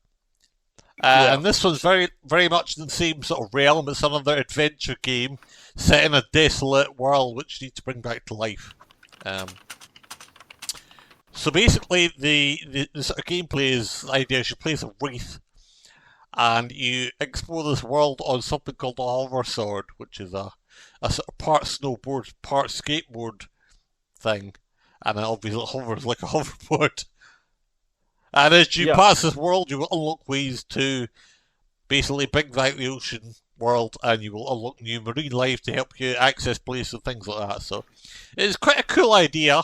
And this one's very, very much in the same sort of realm. It's another adventure game set in a desolate world which you need to bring back to life. So basically, the sort of gameplay is the idea is you play as a wraith, and you explore this world on something called the hover sword, which is a sort of part snowboard, part skateboard thing, and it obviously hovers like a hoverboard. And as you pass this world, you will unlock ways to basically bring back the ocean world, and you will unlock new marine life to help you access places and things like that. So it's quite a cool idea.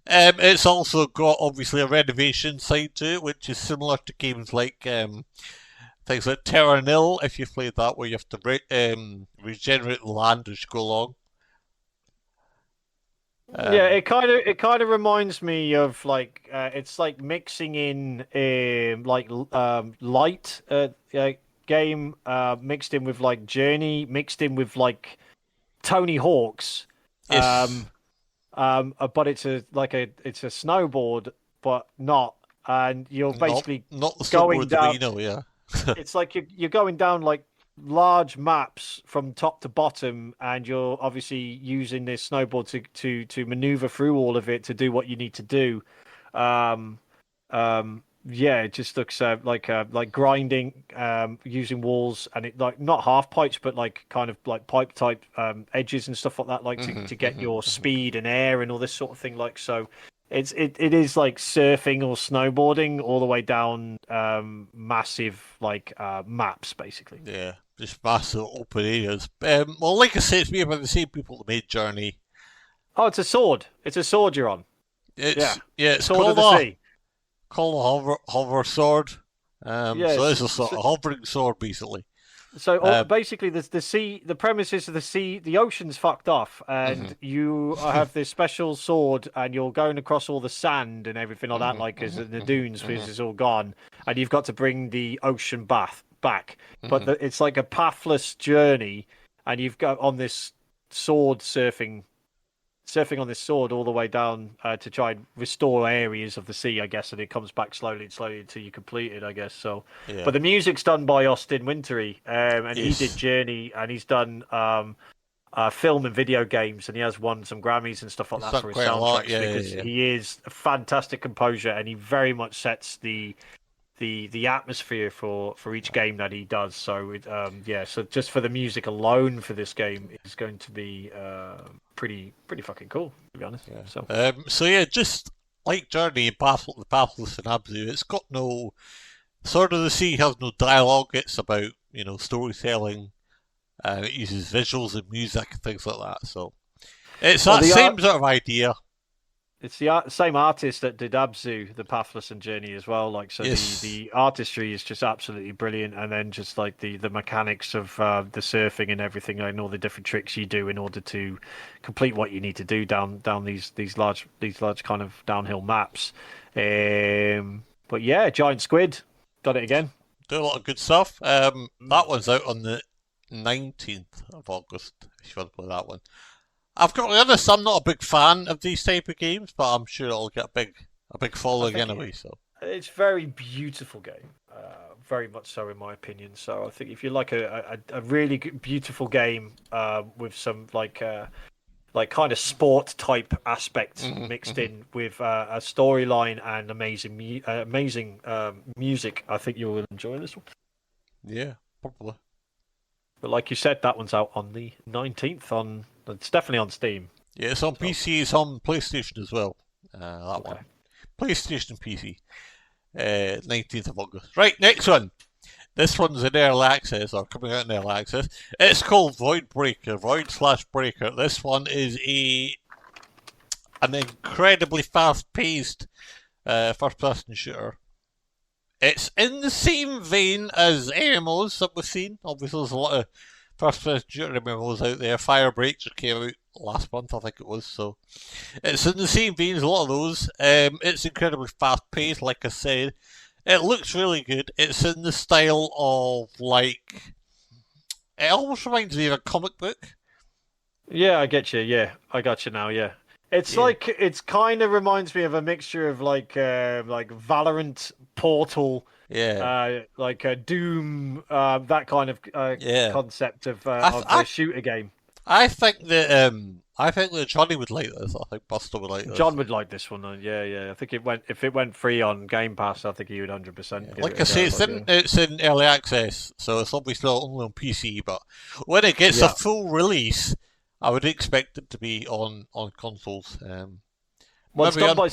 It's also got obviously a renovation side to it, which is similar to games like things like Terra Nil, if you've played that, where you have to regenerate the land as you go along. It kind of reminds me of like it's like mixing in light game mixed in with like Journey, mixed in with like Tony Hawk's. Yes. But it's a snowboard, but not, and you're basically not the going snowboard down. that we know, yeah. It's like you're going down like large maps from top to bottom, and you're obviously using this snowboard to maneuver through all of it to do what you need to do. It just looks like grinding, using walls, and it like not half pipes, but like kind of like pipe type edges and stuff like that, like to get your speed and air and all this sort of thing. Like so, it is like surfing or snowboarding all the way down massive like maps, basically. Yeah, just massive open areas. Well, like I said, it's made by the same people that made Journey. Oh, it's a sword. It's a sword you're on. It's Sword of the Sea. Called a hover sword. So it's a sort of hovering sword, basically. So basically, the premise is the ocean's fucked off, and you have this special sword, and you're going across all the sand and everything like that, like as the dunes, because it's all gone, and you've got to bring the ocean back. But it's like a pathless journey, and you've got on this sword surfing surfing on this sword all the way down to try and restore areas of the sea, I guess, and it comes back slowly and slowly until you complete it, I guess. So, but the music's done by Austin Wintory, and he did Journey, and he's done film and video games, and he has won some Grammys and stuff like that for his soundtracks because he is a fantastic composer, and he very much sets the atmosphere for each game that he does. So so just for the music alone for this game is going to be pretty fucking cool, to be honest. Just like Journey, the Pathless and Abzu, it's got no Sword of the Sea has no dialogue. It's about storytelling. It uses visuals and music and things like that. So it's that same sort of idea. It's the same artist that did Abzu, the Pathless and Journey as well. The artistry is just absolutely brilliant, and then just like the mechanics of the surfing and everything, and all the different tricks you do in order to complete what you need to do down these large kind of downhill maps. But yeah, Giant Squid got it again. Do a lot of good stuff. That one's out on the 19th of August. If you want to play that one. I've got to be honest, I'm not a big fan of these type of games, but I'm sure it'll get a big following anyway. So it's a very beautiful game, very much so in my opinion. So I think if you like a really beautiful game with some like kind of sport type aspects mixed in with a storyline and amazing music, I think you will enjoy this one. Yeah, probably. But like you said, that one's out on the 19th. It's definitely on Steam. Yeah, it's on PC. It's on PlayStation as well. One, PlayStation and PC. 19th of August. Right, next one. This one's in early access, or coming out in early access. It's called Void/Breaker. This one is an incredibly fast-paced first-person shooter. It's in the same vein as MMOs that we've seen. Obviously, there's a lot of first-person shooter MMOs out there. Firebreak just came out last month, I think it was. So it's in the same vein as a lot of those. It's incredibly fast-paced, like I said. It looks really good. It's in the style of, it almost reminds me of a comic book. Yeah, I get you. Yeah, I got you now. Yeah. It's kind of reminds me of a mixture of like Valorant, Portal, Doom, that kind of concept of a shooter game. I think that Johnny would like this. I think Buster would like this. John would like this one. Yeah. I think if it went free on Game Pass, I think he would 100%. Like I say, it's in early access, so it's obviously only on PC. But when it gets a full release, I would expect it to be on consoles. It's done by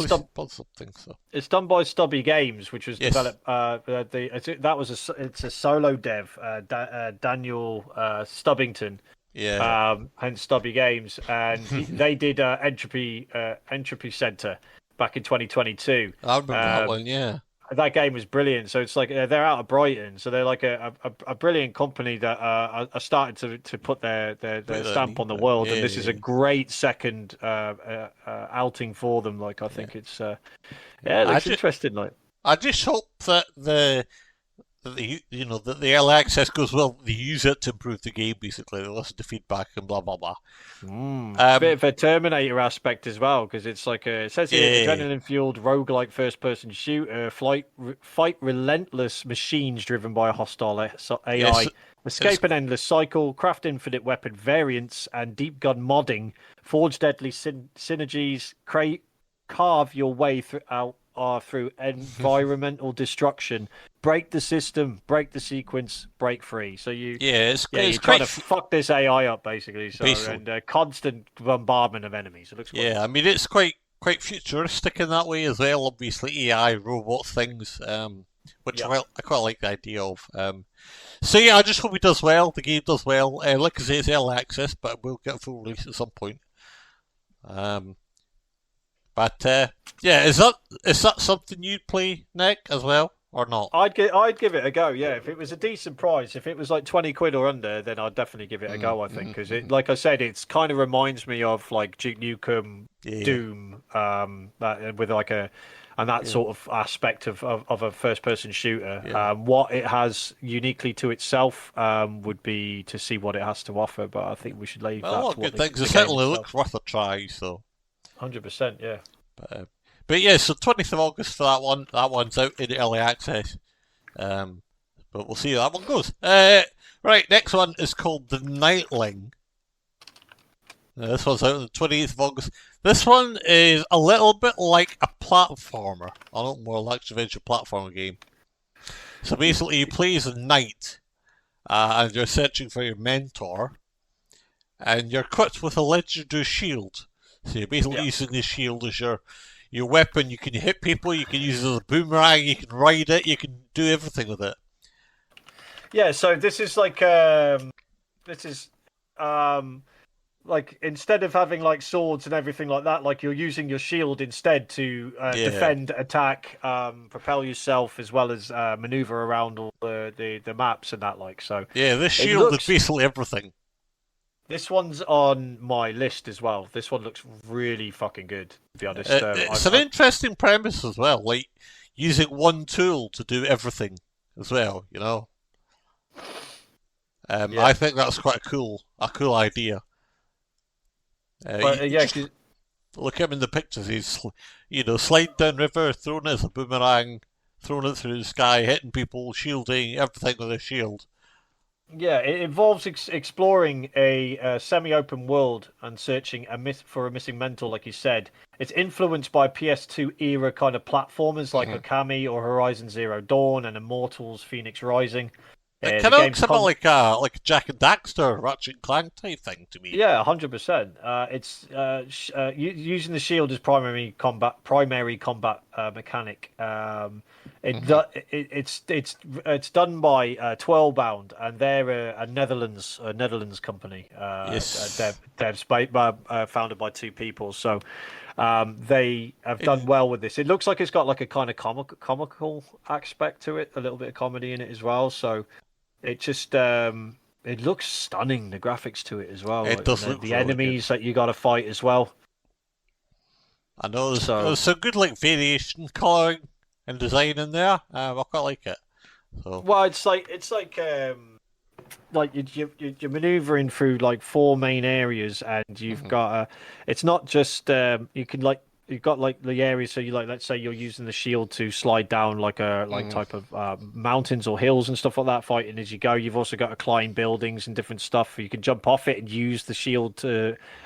It's done by Stubby Games, which was developed. It's a solo dev, Daniel Stubbington. Yeah. Hence Stubby Games, and they did Entropy Center back in 2022. I remember that one. Yeah. That game was brilliant. So it's like they're out of Brighton, so they're like a brilliant company that are starting to put their stamp on the world, and this is a great second outing for them. Like I think it's it looks interesting. Like I just hope that the early access goes well. They use it to improve the game. Basically, they listen to feedback and blah blah blah. A bit of a Terminator aspect as well, because it's like it says here, adrenaline-fueled roguelike first-person shooter, fight relentless machines driven by a hostile AI, escape an endless cycle, craft infinite weapon variants, and deep gun modding, forge deadly synergies, carve your way through environmental destruction, break the system, break the sequence, break free. So you trying to fuck this AI up basically. And constant bombardment of enemies. It looks I mean it's quite futuristic in that way as well. Obviously AI, robots, things, which I quite like the idea of. I just hope it does well. The game does well. Like I say, it's early access, but we'll get a full release at some point. Is that something you'd play, Nick, as well, or not? I'd give it a go. Yeah, if it was a decent price, if it was like 20 quid or under, then I'd definitely give it a go. I think because like I said, it's kind of reminds me of like Duke Nukem, Doom, with like a and that sort of aspect of a first-person shooter. Yeah. What it has uniquely to itself would be to see what it has to offer, but I think we should leave Well, a that lot to of what good things. the It game certainly itself. looks worth a try. So 100%, yeah. But yeah, so 20th of August for that one. That one's out in early access. But we'll see how that one goes. Right, next one is called The Nightling. This one's out on the 28th of August. This one is a little bit like a platformer, a little more like adventure platformer game. So basically, you play as a knight, and you're searching for your mentor, and you're equipped with a legendary shield. So you're basically using this shield as your weapon. You can hit people, you can use it as a boomerang, you can ride it, you can do everything with it. Yeah, so this is like instead of having like swords and everything like that, like you're using your shield instead to defend, attack, propel yourself, as well as maneuver around all the maps and that. Like so. Yeah, this shield is basically everything. This one's on my list as well. This one looks really fucking good, to be honest. It's an interesting premise as well, like using one tool to do everything as well. You know, I think that's quite a cool idea. Look at him in the pictures. He's, sliding down river, throwing it as a boomerang, throwing it through the sky, hitting people, shielding everything with a shield. Yeah, it involves exploring a semi-open world and searching for a missing mentor, like you said. It's influenced by PS2 era kind of platformers like Okami or Horizon Zero Dawn and Immortals Phoenix Rising. It kind of looks a bit like a Jack and Daxter, Ratchet and Clank type thing to me. Yeah, 100%. It's using the shield as primary combat mechanic. It's done by Twirlbound, and they're a Netherlands company. Founded by two people. So they have done well with this. It looks like it's got like a kind of comical aspect to it, a little bit of comedy in it as well. So it just it looks stunning. The graphics to it as well. It does look the enemies that you got to fight as well. I know there's some good like variation, colouring and design in there. I quite like it. So. Well, it's like you're maneuvering through like four main areas, and you've got it's not just you can like. You've got like the areas, so you like, let's say you're using the shield to slide down like a type of mountains or hills and stuff like that, fighting as you go. You've also got to climb buildings and different stuff. You can jump off it and use the shield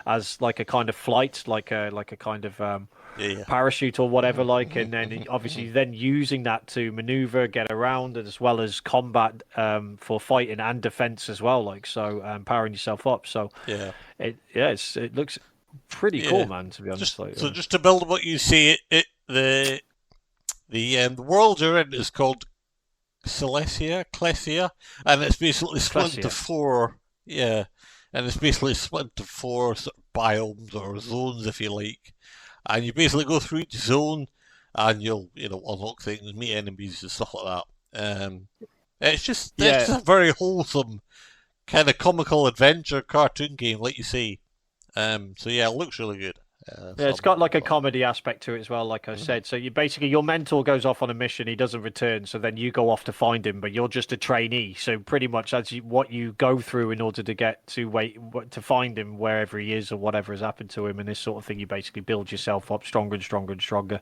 as like a kind of flight, like a kind of parachute or whatever, like, and then obviously then using that to maneuver, get around, as well as combat for fighting and defense as well, like so, powering yourself up. So it looks pretty cool, man. To be honest, so just to build on what you say, the world you're in is called Clesia, and it's basically split into four. Yeah, and it's basically split into four sort of biomes or zones, if you like, and you basically go through each zone, and you'll unlock things, meet enemies and stuff like that. It's just a very wholesome kind of comical adventure cartoon game, like you say. So yeah, it looks really good. It's got like a comedy aspect to it as well, like I said. So you basically, your mentor goes off on a mission, he doesn't return, so then you go off to find him, but you're just a trainee. So pretty much what you go through in order to get to find him wherever he is or whatever has happened to him, and this sort of thing, you basically build yourself up stronger and stronger and stronger.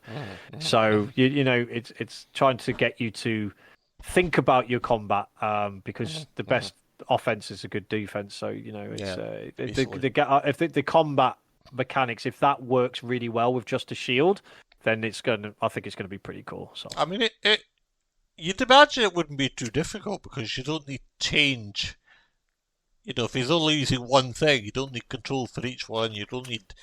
So it's trying to get you to think about your combat, because the best offense is a good defense. So if the combat mechanics, if that works really well with just a shield, then I think it's gonna be pretty cool. So I mean, you'd imagine it wouldn't be too difficult, because you don't need to change. If he's only using one thing, you don't need control for each one. You don't need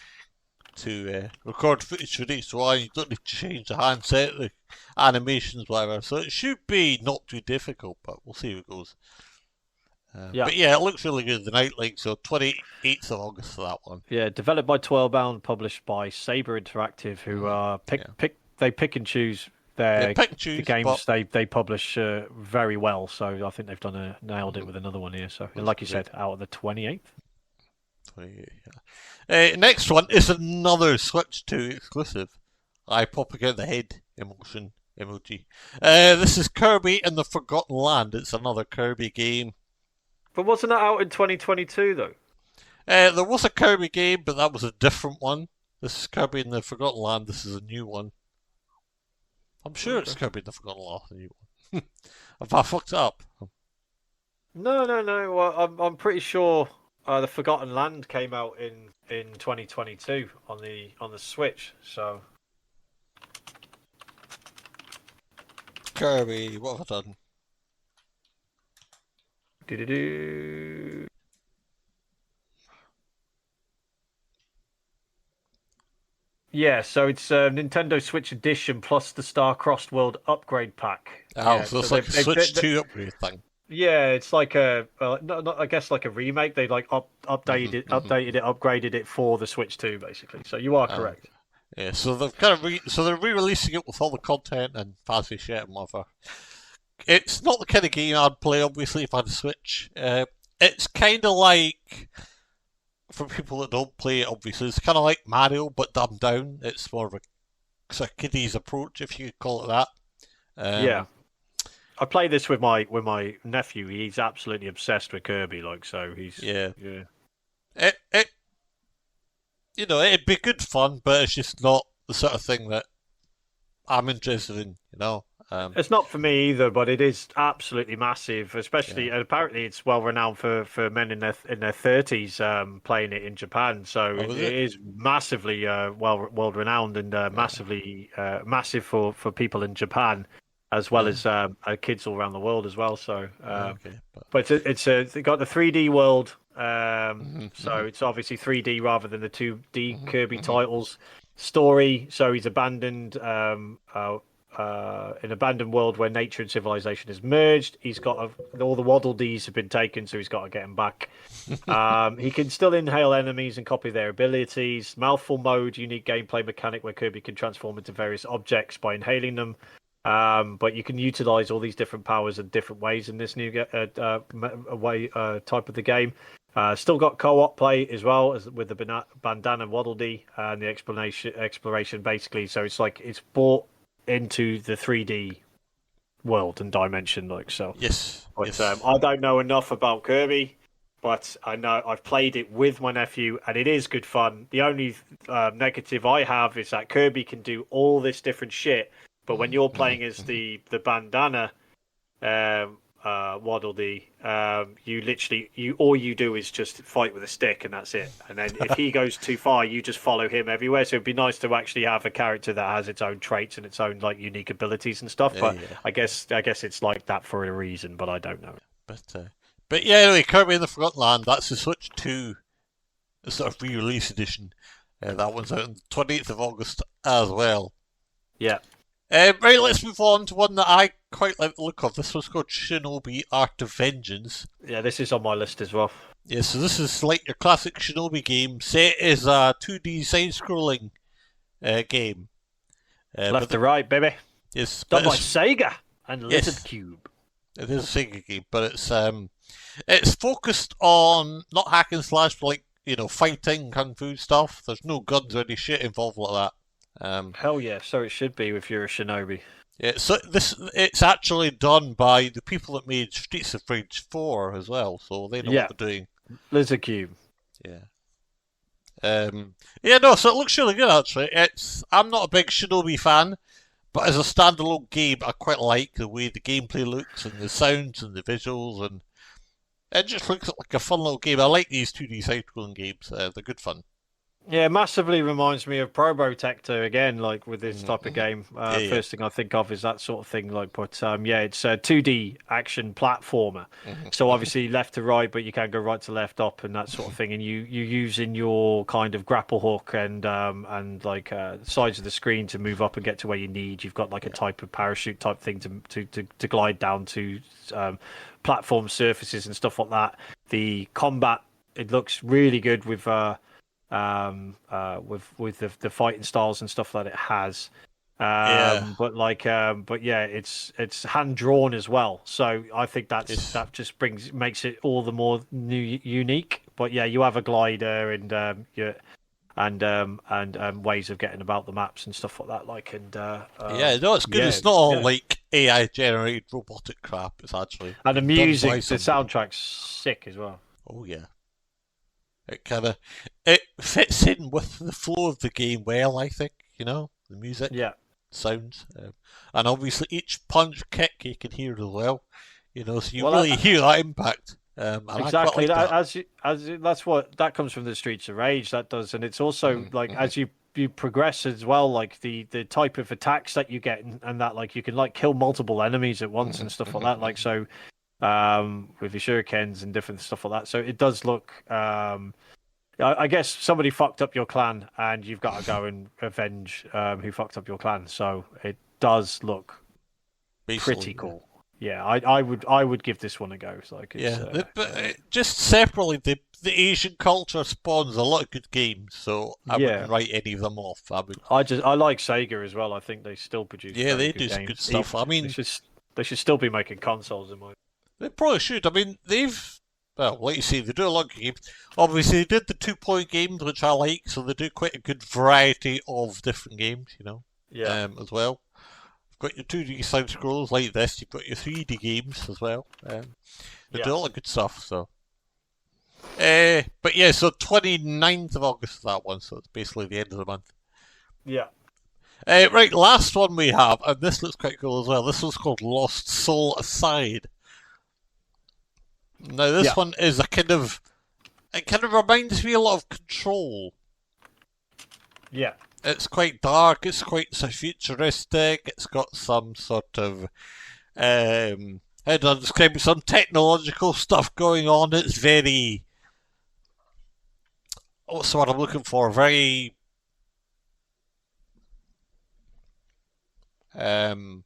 to record footage for each one. You don't need to change the handset, the animations, whatever. So it should be not too difficult, but we'll see how it goes. But yeah, it looks really good. The Nightling, so 28th of August for that one. Yeah, developed by Twirlbound, published by Saber Interactive, who they pick and choose the games they publish very well. So I think they've nailed it with another one here. So like you said, out of the 28th. 28th, yeah. Next one is another Switch 2 exclusive. eye popping out the head emotion emoji. This is Kirby and the Forgotten Land. It's another Kirby game. But wasn't that out in 2022 though? There was a Kirby game, but that was a different one. This is Kirby and the Forgotten Land. This is a new one. I'm sure it's Kirby and the Forgotten Land, the new one. Have I fucked it up? No. Well, I'm pretty sure the Forgotten Land came out in 2022 on the Switch. So Kirby, what have I done? do. Yeah, so it's Nintendo Switch Edition plus the Star-Crossed World upgrade pack. Oh, Yeah, so it's like a Switch 2 upgrade thing. Yeah, it's like I guess like a remake. They like updated it, upgraded it for the Switch 2, basically. So you are correct. Yeah, so they've kind of they're re-releasing it with all the content and fancy shit and whatever. It's not the kind of game I'd play, obviously, if I had a Switch. It's kind of like, for people that don't play it, obviously, it's kind of like Mario, but dumbed down. It's more of a sort of kiddies approach, if you could call it that. Yeah. I play this with my nephew. He's absolutely obsessed with Kirby, like, so he's yeah. Yeah. It'd be good fun, but it's just not the sort of thing that I'm interested in. It's not for me either, but it is absolutely massive. Especially, and apparently, it's well renowned for men in their 30s playing it in Japan. So it is massively world renowned and massively massive for people in Japan, as well as kids all around the world as well. So, but it's they got the 3D world. So it's obviously 3D rather than the 2D Kirby titles. Story. So he's abandoned. An abandoned world where nature and civilization has merged. He's got all the Waddle Dees have been taken, so he's got to get them back. He can still inhale enemies and copy their abilities. Mouthful mode, unique gameplay mechanic where Kirby can transform into various objects by inhaling them. But you can utilize all these different powers in different ways in this new type of the game. Still got co-op play as well as with the bandana Waddle Dee and the exploration basically. So it's like it's brought into the 3D world and dimension, like so. Yes. But yes. I don't know enough about Kirby, but I know I've played it with my nephew, and it is good fun. The only negative I have is that Kirby can do all this different shit, but when you're playing as the bandana Waddle Dee, you literally all you do is just fight with a stick and that's it. And then if he goes too far, you just follow him everywhere. So it'd be nice to actually have a character that has its own traits and its own like unique abilities and stuff. But I guess it's like that for a reason, but I don't know. But yeah, anyway, Kirby in the Forgotten Land. That's the Switch 2, the sort of re-release edition. That one's out on the 28th of August as well. Yeah. Right, let's move on to one that I quite like the look of. This one's called Shinobi Art of Vengeance. Yeah, this is on my list as well. Yeah, so this is like your classic Shinobi game. Set is a 2D side-scrolling game. Left to right, baby. Yes, done by Sega and Lizard Cube. It is a Sega game, but it's focused on not hack and slash, but like fighting, kung fu stuff. There's no guns or any shit involved like that. Hell yeah, so it should be if you're a shinobi. Yeah, so it's actually done by the people that made Streets of Rage 4 as well, so they know what they're doing. Lizard Cube. Yeah. So it looks really good actually. I'm not a big Shinobi fan, but as a standalone game, I quite like the way the gameplay looks and the sounds and the visuals, and it just looks like a fun little game. I like these 2D side-scrolling games. They're good fun. Yeah, massively reminds me of Probotector again, like with this type of game. First thing I think of is that sort of thing. Like, but it's a 2D action platformer. So obviously left to right, but you can go right to left, up, and that sort of thing. And you using your kind of grapple hook and like sides of the screen to move up and get to where you need. You've got like a type of parachute type thing to glide down to platform surfaces and stuff like that. The combat, it looks really good with the fighting styles and stuff that it has. But it's hand drawn as well. So I think that just makes it all the more unique. But yeah, you have a glider and and ways of getting about the maps and stuff like that. Like yeah, no, it's good. It's not all like AI generated robotic crap. It's actually and the done by music, the somebody. soundtrack's sick as well. Oh yeah, it fits in with the flow of the game well. I think the music, Yeah. sounds, and obviously each punch kick you can hear as well. So you Well, really hear that impact. And I quite exactly. like that. That's what that comes from the Streets of Rage. That does, and it's also like Mhm. as you progress as well, like the type of attacks that you get and that like you can like kill multiple enemies at once and stuff like that. Like so, with your shurikens and different stuff like that. So it does look. I guess somebody fucked up your clan, and you've got to go and avenge who fucked up your clan. So it does look Basically, pretty cool. Yeah, I would give this one a go. It's like it's just separately, the Asian culture spawns a lot of good games, so I wouldn't write any of them off. I like Sega as well. I think they still produce very they good do some games. good stuff. I mean, they should still be making consoles in my. they probably should. I mean, like you say, they do a lot of games. Obviously, they did the 2 Point games, which I like, so they do quite a good variety of different games, as well. Got your 2D side scrolls like this. You've got your 3D games as well. They do a lot of good stuff. So, but yeah, so 29th of August is that one. So it's basically the end of the month. Yeah. Right, last one we have, and this looks quite cool as well. This one's called Lost Soul Aside. Now this one is it kind of reminds me a lot of Control. Yeah. It's quite dark, it's quite futuristic, it's got some sort of, how do I describe it, some technological stuff going on. It's very, what's the word I'm looking for, very, hands-on,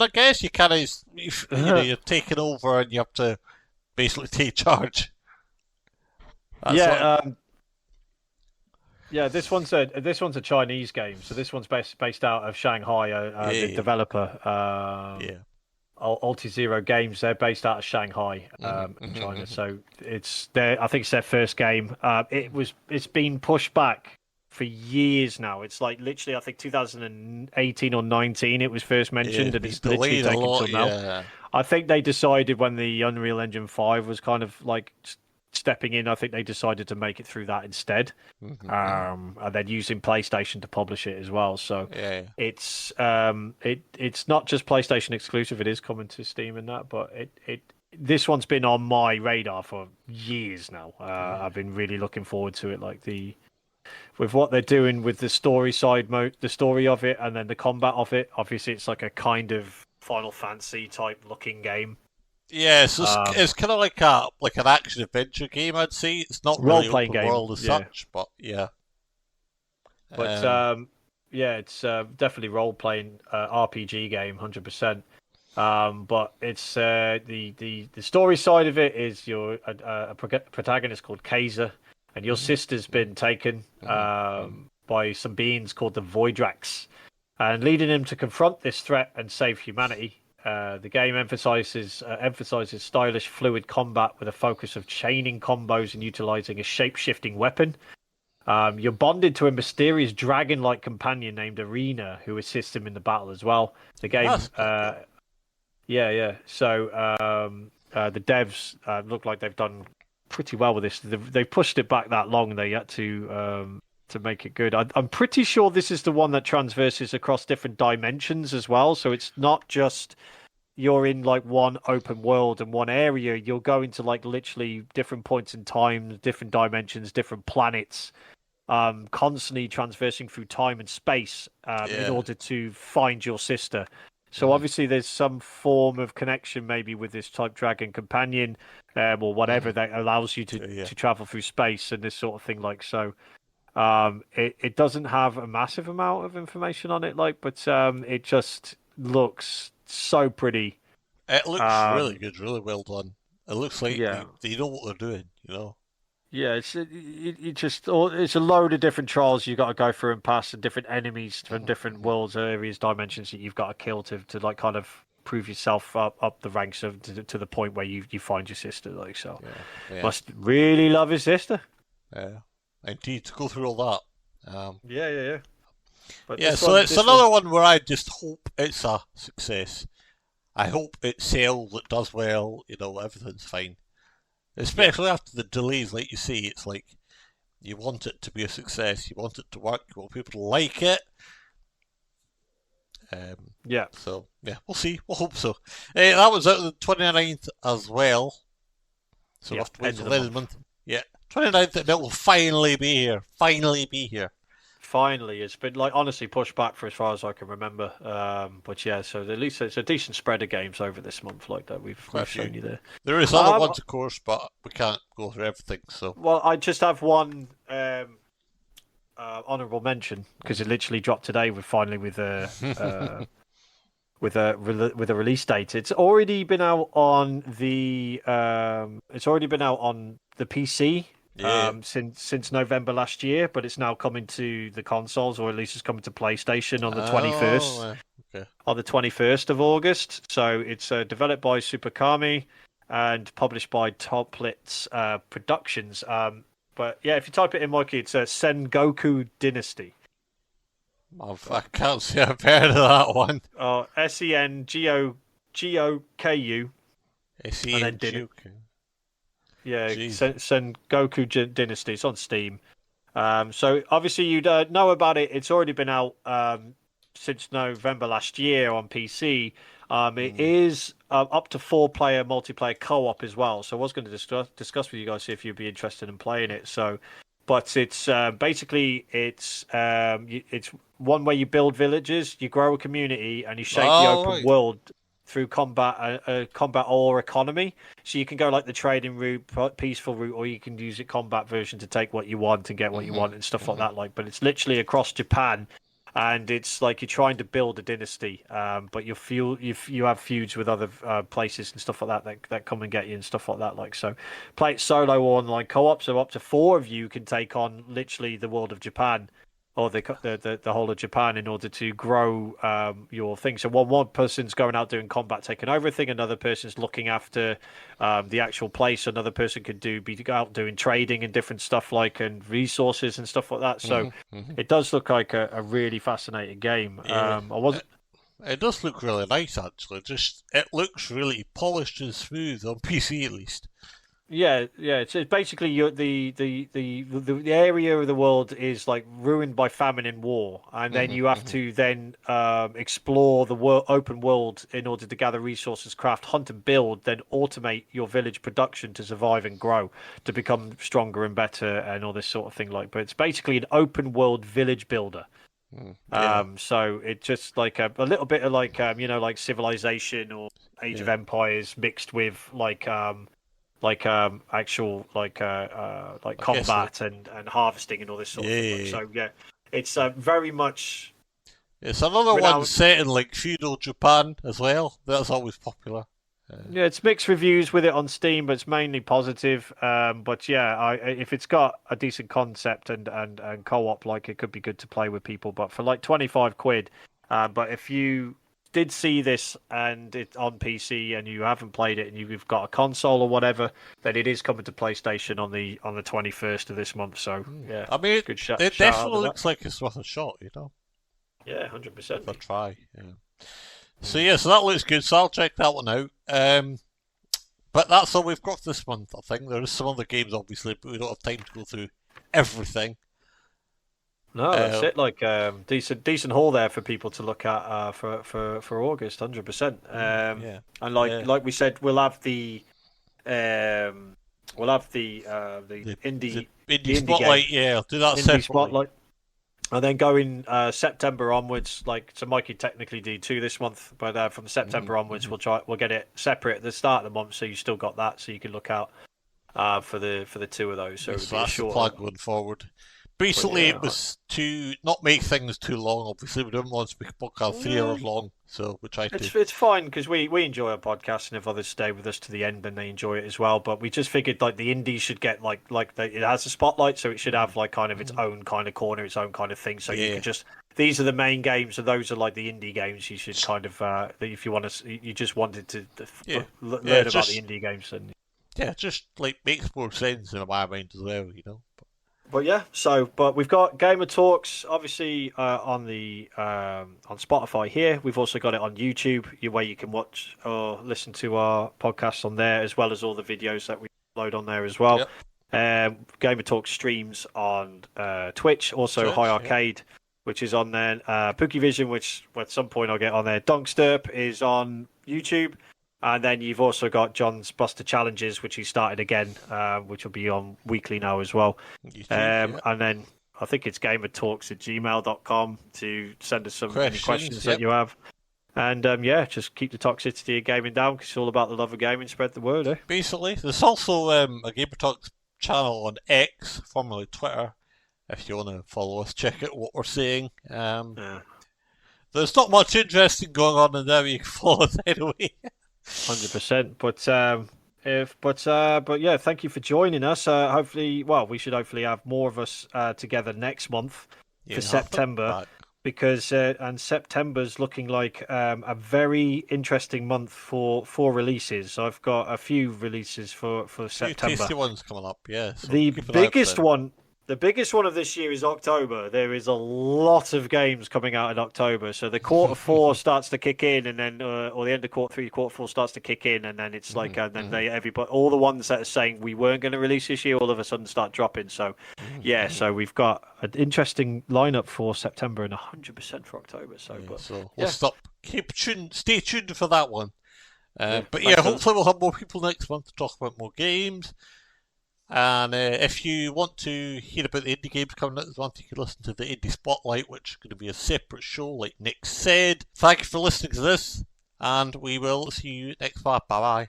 I guess. You kind of, you're taking over and you have to basically take charge. This one's a Chinese game, so this one's based out of Shanghai. The developer, Ulti-Zero Games, they're based out of Shanghai, in China. So I think it's their first game. It's been pushed back for years now. It's like literally, I think 2018 or 19 it was first mentioned, and it's literally taken till now. I think they decided when the Unreal Engine 5 was kind of like stepping in, I think they decided to make it through that instead, and then using PlayStation to publish it as well. So it's not just PlayStation exclusive; it is coming to Steam and that. But this one's been on my radar for years now. I've been really looking forward to it, like with what they're doing with the story the story of it, and then the combat of it. Obviously, it's like a kind of Final Fantasy type looking game. Yeah, so it's kind of like an action adventure game. I'd say it's not really open world as such, but yeah. But it's definitely role playing RPG game, 100%. But it's the story side of it is you're a protagonist called Kaiser, and your sister's been taken by some beings called the Voidrax, and leading him to confront this threat and save humanity. The game emphasizes stylish, fluid combat with a focus of chaining combos and utilizing a shape-shifting weapon. You're bonded to a mysterious dragon-like companion named Arena, who assists him in the battle as well. The game, So the devs look like they've done pretty well with this. They've pushed it back that long. They had to make it good. I'm pretty sure this is the one that transverses across different dimensions as well. So it's not just you're in like one open world and one area. You're going to like literally different points in time, different dimensions, different planets, constantly transversing through time and space in order to find your sister. So obviously there's some form of connection maybe with this type dragon companion or whatever that allows you to travel through space and this sort of thing. Like so. It doesn't have a massive amount of information on it, but it just looks so pretty. It looks really good, really well done. It looks like they know what they're doing, Yeah, it's a load of different trials you got to go through and pass, and different enemies from different worlds, areas, dimensions that you've got to kill to like kind of prove yourself up the ranks to the point where you find your sister. Like so, must really love his sister. Yeah. I need to go through all that. Yeah. But Yeah, this so one, it's another one where I just hope it's a success. I hope it sells, it does well, everything's fine. Especially after the delays, like you say, it's like you want it to be a success, you want it to work, you want people to like it. Yeah. So, yeah, we'll see. We'll hope so. That was out on the 29th as well. So we'll have to wait till the end of the month. Yeah, 29th, and it will finally be here. Finally be here. Finally, it's been honestly pushed back for as far as I can remember. But yeah, so at least it's a decent spread of games over this month like that we've shown you there. There is other ones, of course, but we can't go through everything. So well, I just have one honourable mention because it literally dropped today with a release date. It's already been out on the PC. Since November last year, but it's now coming to the consoles, or at least it's coming to PlayStation on the 21st. Okay. On the 21st of August. So it's developed by Super-Kami and published by Toplitz Productions. But yeah, if you type it in, Mikey, it's Sengoku Dynasty. I can't say I've heard of that one. Sengoku. Sengoku. Yeah, Sengoku Dynasty. It's on Steam. So obviously you'd know about it. It's already been out since November last year on PC. It is up to 4-player multiplayer co-op as well. So I was going to discuss with you guys, see if you'd be interested in playing it. But it's basically it's one where you build villages, you grow a community, and you shape the open world through combat or economy. So you can go like the trading route, peaceful route, or you can use the combat version to take what you want and get what you want and stuff like that. But it's literally across Japan, and it's like you're trying to build a dynasty. But you have feuds with other places and stuff like that come and get you and stuff like that. So play it solo or online co-op. So up to 4 of you can take on literally the world of Japan. Or the whole of Japan in order to grow your thing. So one person's going out doing combat, taking over everything. Another person's looking after the actual place. Another person could be out doing trading and different stuff and resources and stuff like that. So it does look like a really fascinating game. Yeah. It does look really nice, actually. Just it looks really polished and smooth on PC, at least. Yeah. It's basically the area of the world is ruined by famine and war, and then you have to then explore the open world in order to gather resources, craft, hunt, and build. Then automate your village production to survive and grow, to become stronger and better, and all this sort of thing. But it's basically an open world village builder. So it's just like a little bit of like Civilization or Age of Empires mixed with actual combat and harvesting and all this sort of thing. So yeah, it's very much. It's another one set in feudal Japan as well. That's always popular. Yeah, it's mixed reviews with it on Steam, but it's mainly positive. But yeah, if it's got a decent concept and co-op, it could be good to play with people. But for £25, but if you did see this and it on PC and you haven't played it and you've got a console or whatever, then it is coming to PlayStation on the 21st of this month. So yeah, I mean, good it definitely looks like it's worth a shot, Yeah, 100%. A try. Yeah. So that looks good. So I'll check that one out. But that's all we've got this month. I think there is some other games, obviously, but we don't have time to go through everything. No, that's it. Decent haul there for people to look at for August, 100%. And like we said, we'll have the indie spotlight. Game. Yeah, I'll do that indie separately. Spotlight. And then going September onwards, so Mikey technically did 2 this month, but from September onwards, we'll get it separate at the start of the month, so you still got that, so you can look out for the 2 of those. So that's the plan going forward. Basically, it was to not make things too long. Obviously, we didn't want to make a podcast 3 hours long, so we tried to. It's fine because we enjoy our podcast, and if others stay with us to the end, then they enjoy it as well. But we just figured the indies should get it has a spotlight, so it should have kind of its own kind of corner, its own kind of thing. So you can just these are the main games, and those are the indie games. You should kind of if you want to, you just wanted to learn about the indie games, and just makes more sense in my mind as well, But yeah, but we've got Gamer Talks obviously on the on Spotify here. We've also got it on YouTube, where you can watch or listen to our podcasts on there, as well as all the videos that we upload on there as well. Gamer Talks streams on Twitch, also High Arcade, which is on there. Pookievision, which at some point I'll get on there. Donksterp is on YouTube. And then you've also got John's Buster Challenges, which he started again, which will be on weekly now as well. And then I think it's gamertalks@gmail.com to send us any questions that you have. And just keep the toxicity of gaming down, because it's all about the love of gaming. Spread the word, eh? Basically. There's also a Gamer Talks channel on X, formerly Twitter. If you want to follow us, check out what we're saying. There's not much interesting going on in there, but you can follow us anyway. 100%. But yeah, thank you for joining us. We should hopefully have more of us together next month for September, because and September's looking like a very interesting month for releases. I've got a few releases for September. Tasty ones coming up, yeah. So the biggest one of this year is October. There is a lot of games coming out in October. So the quarter four starts to kick in, and then or the end of quarter three, quarter four starts to kick in, and then it's like everybody, all the ones that are saying we weren't going to release this year, all of a sudden start dropping. So so we've got an interesting lineup for September and 100% for October. Stay tuned for that one. Hopefully we'll have more people next month to talk about more games. And if you want to hear about the indie games coming out this month, you can listen to the Indie Spotlight, which is going to be a separate show, like Nick said. Thank you for listening to this, and we will see you next month. Bye-bye.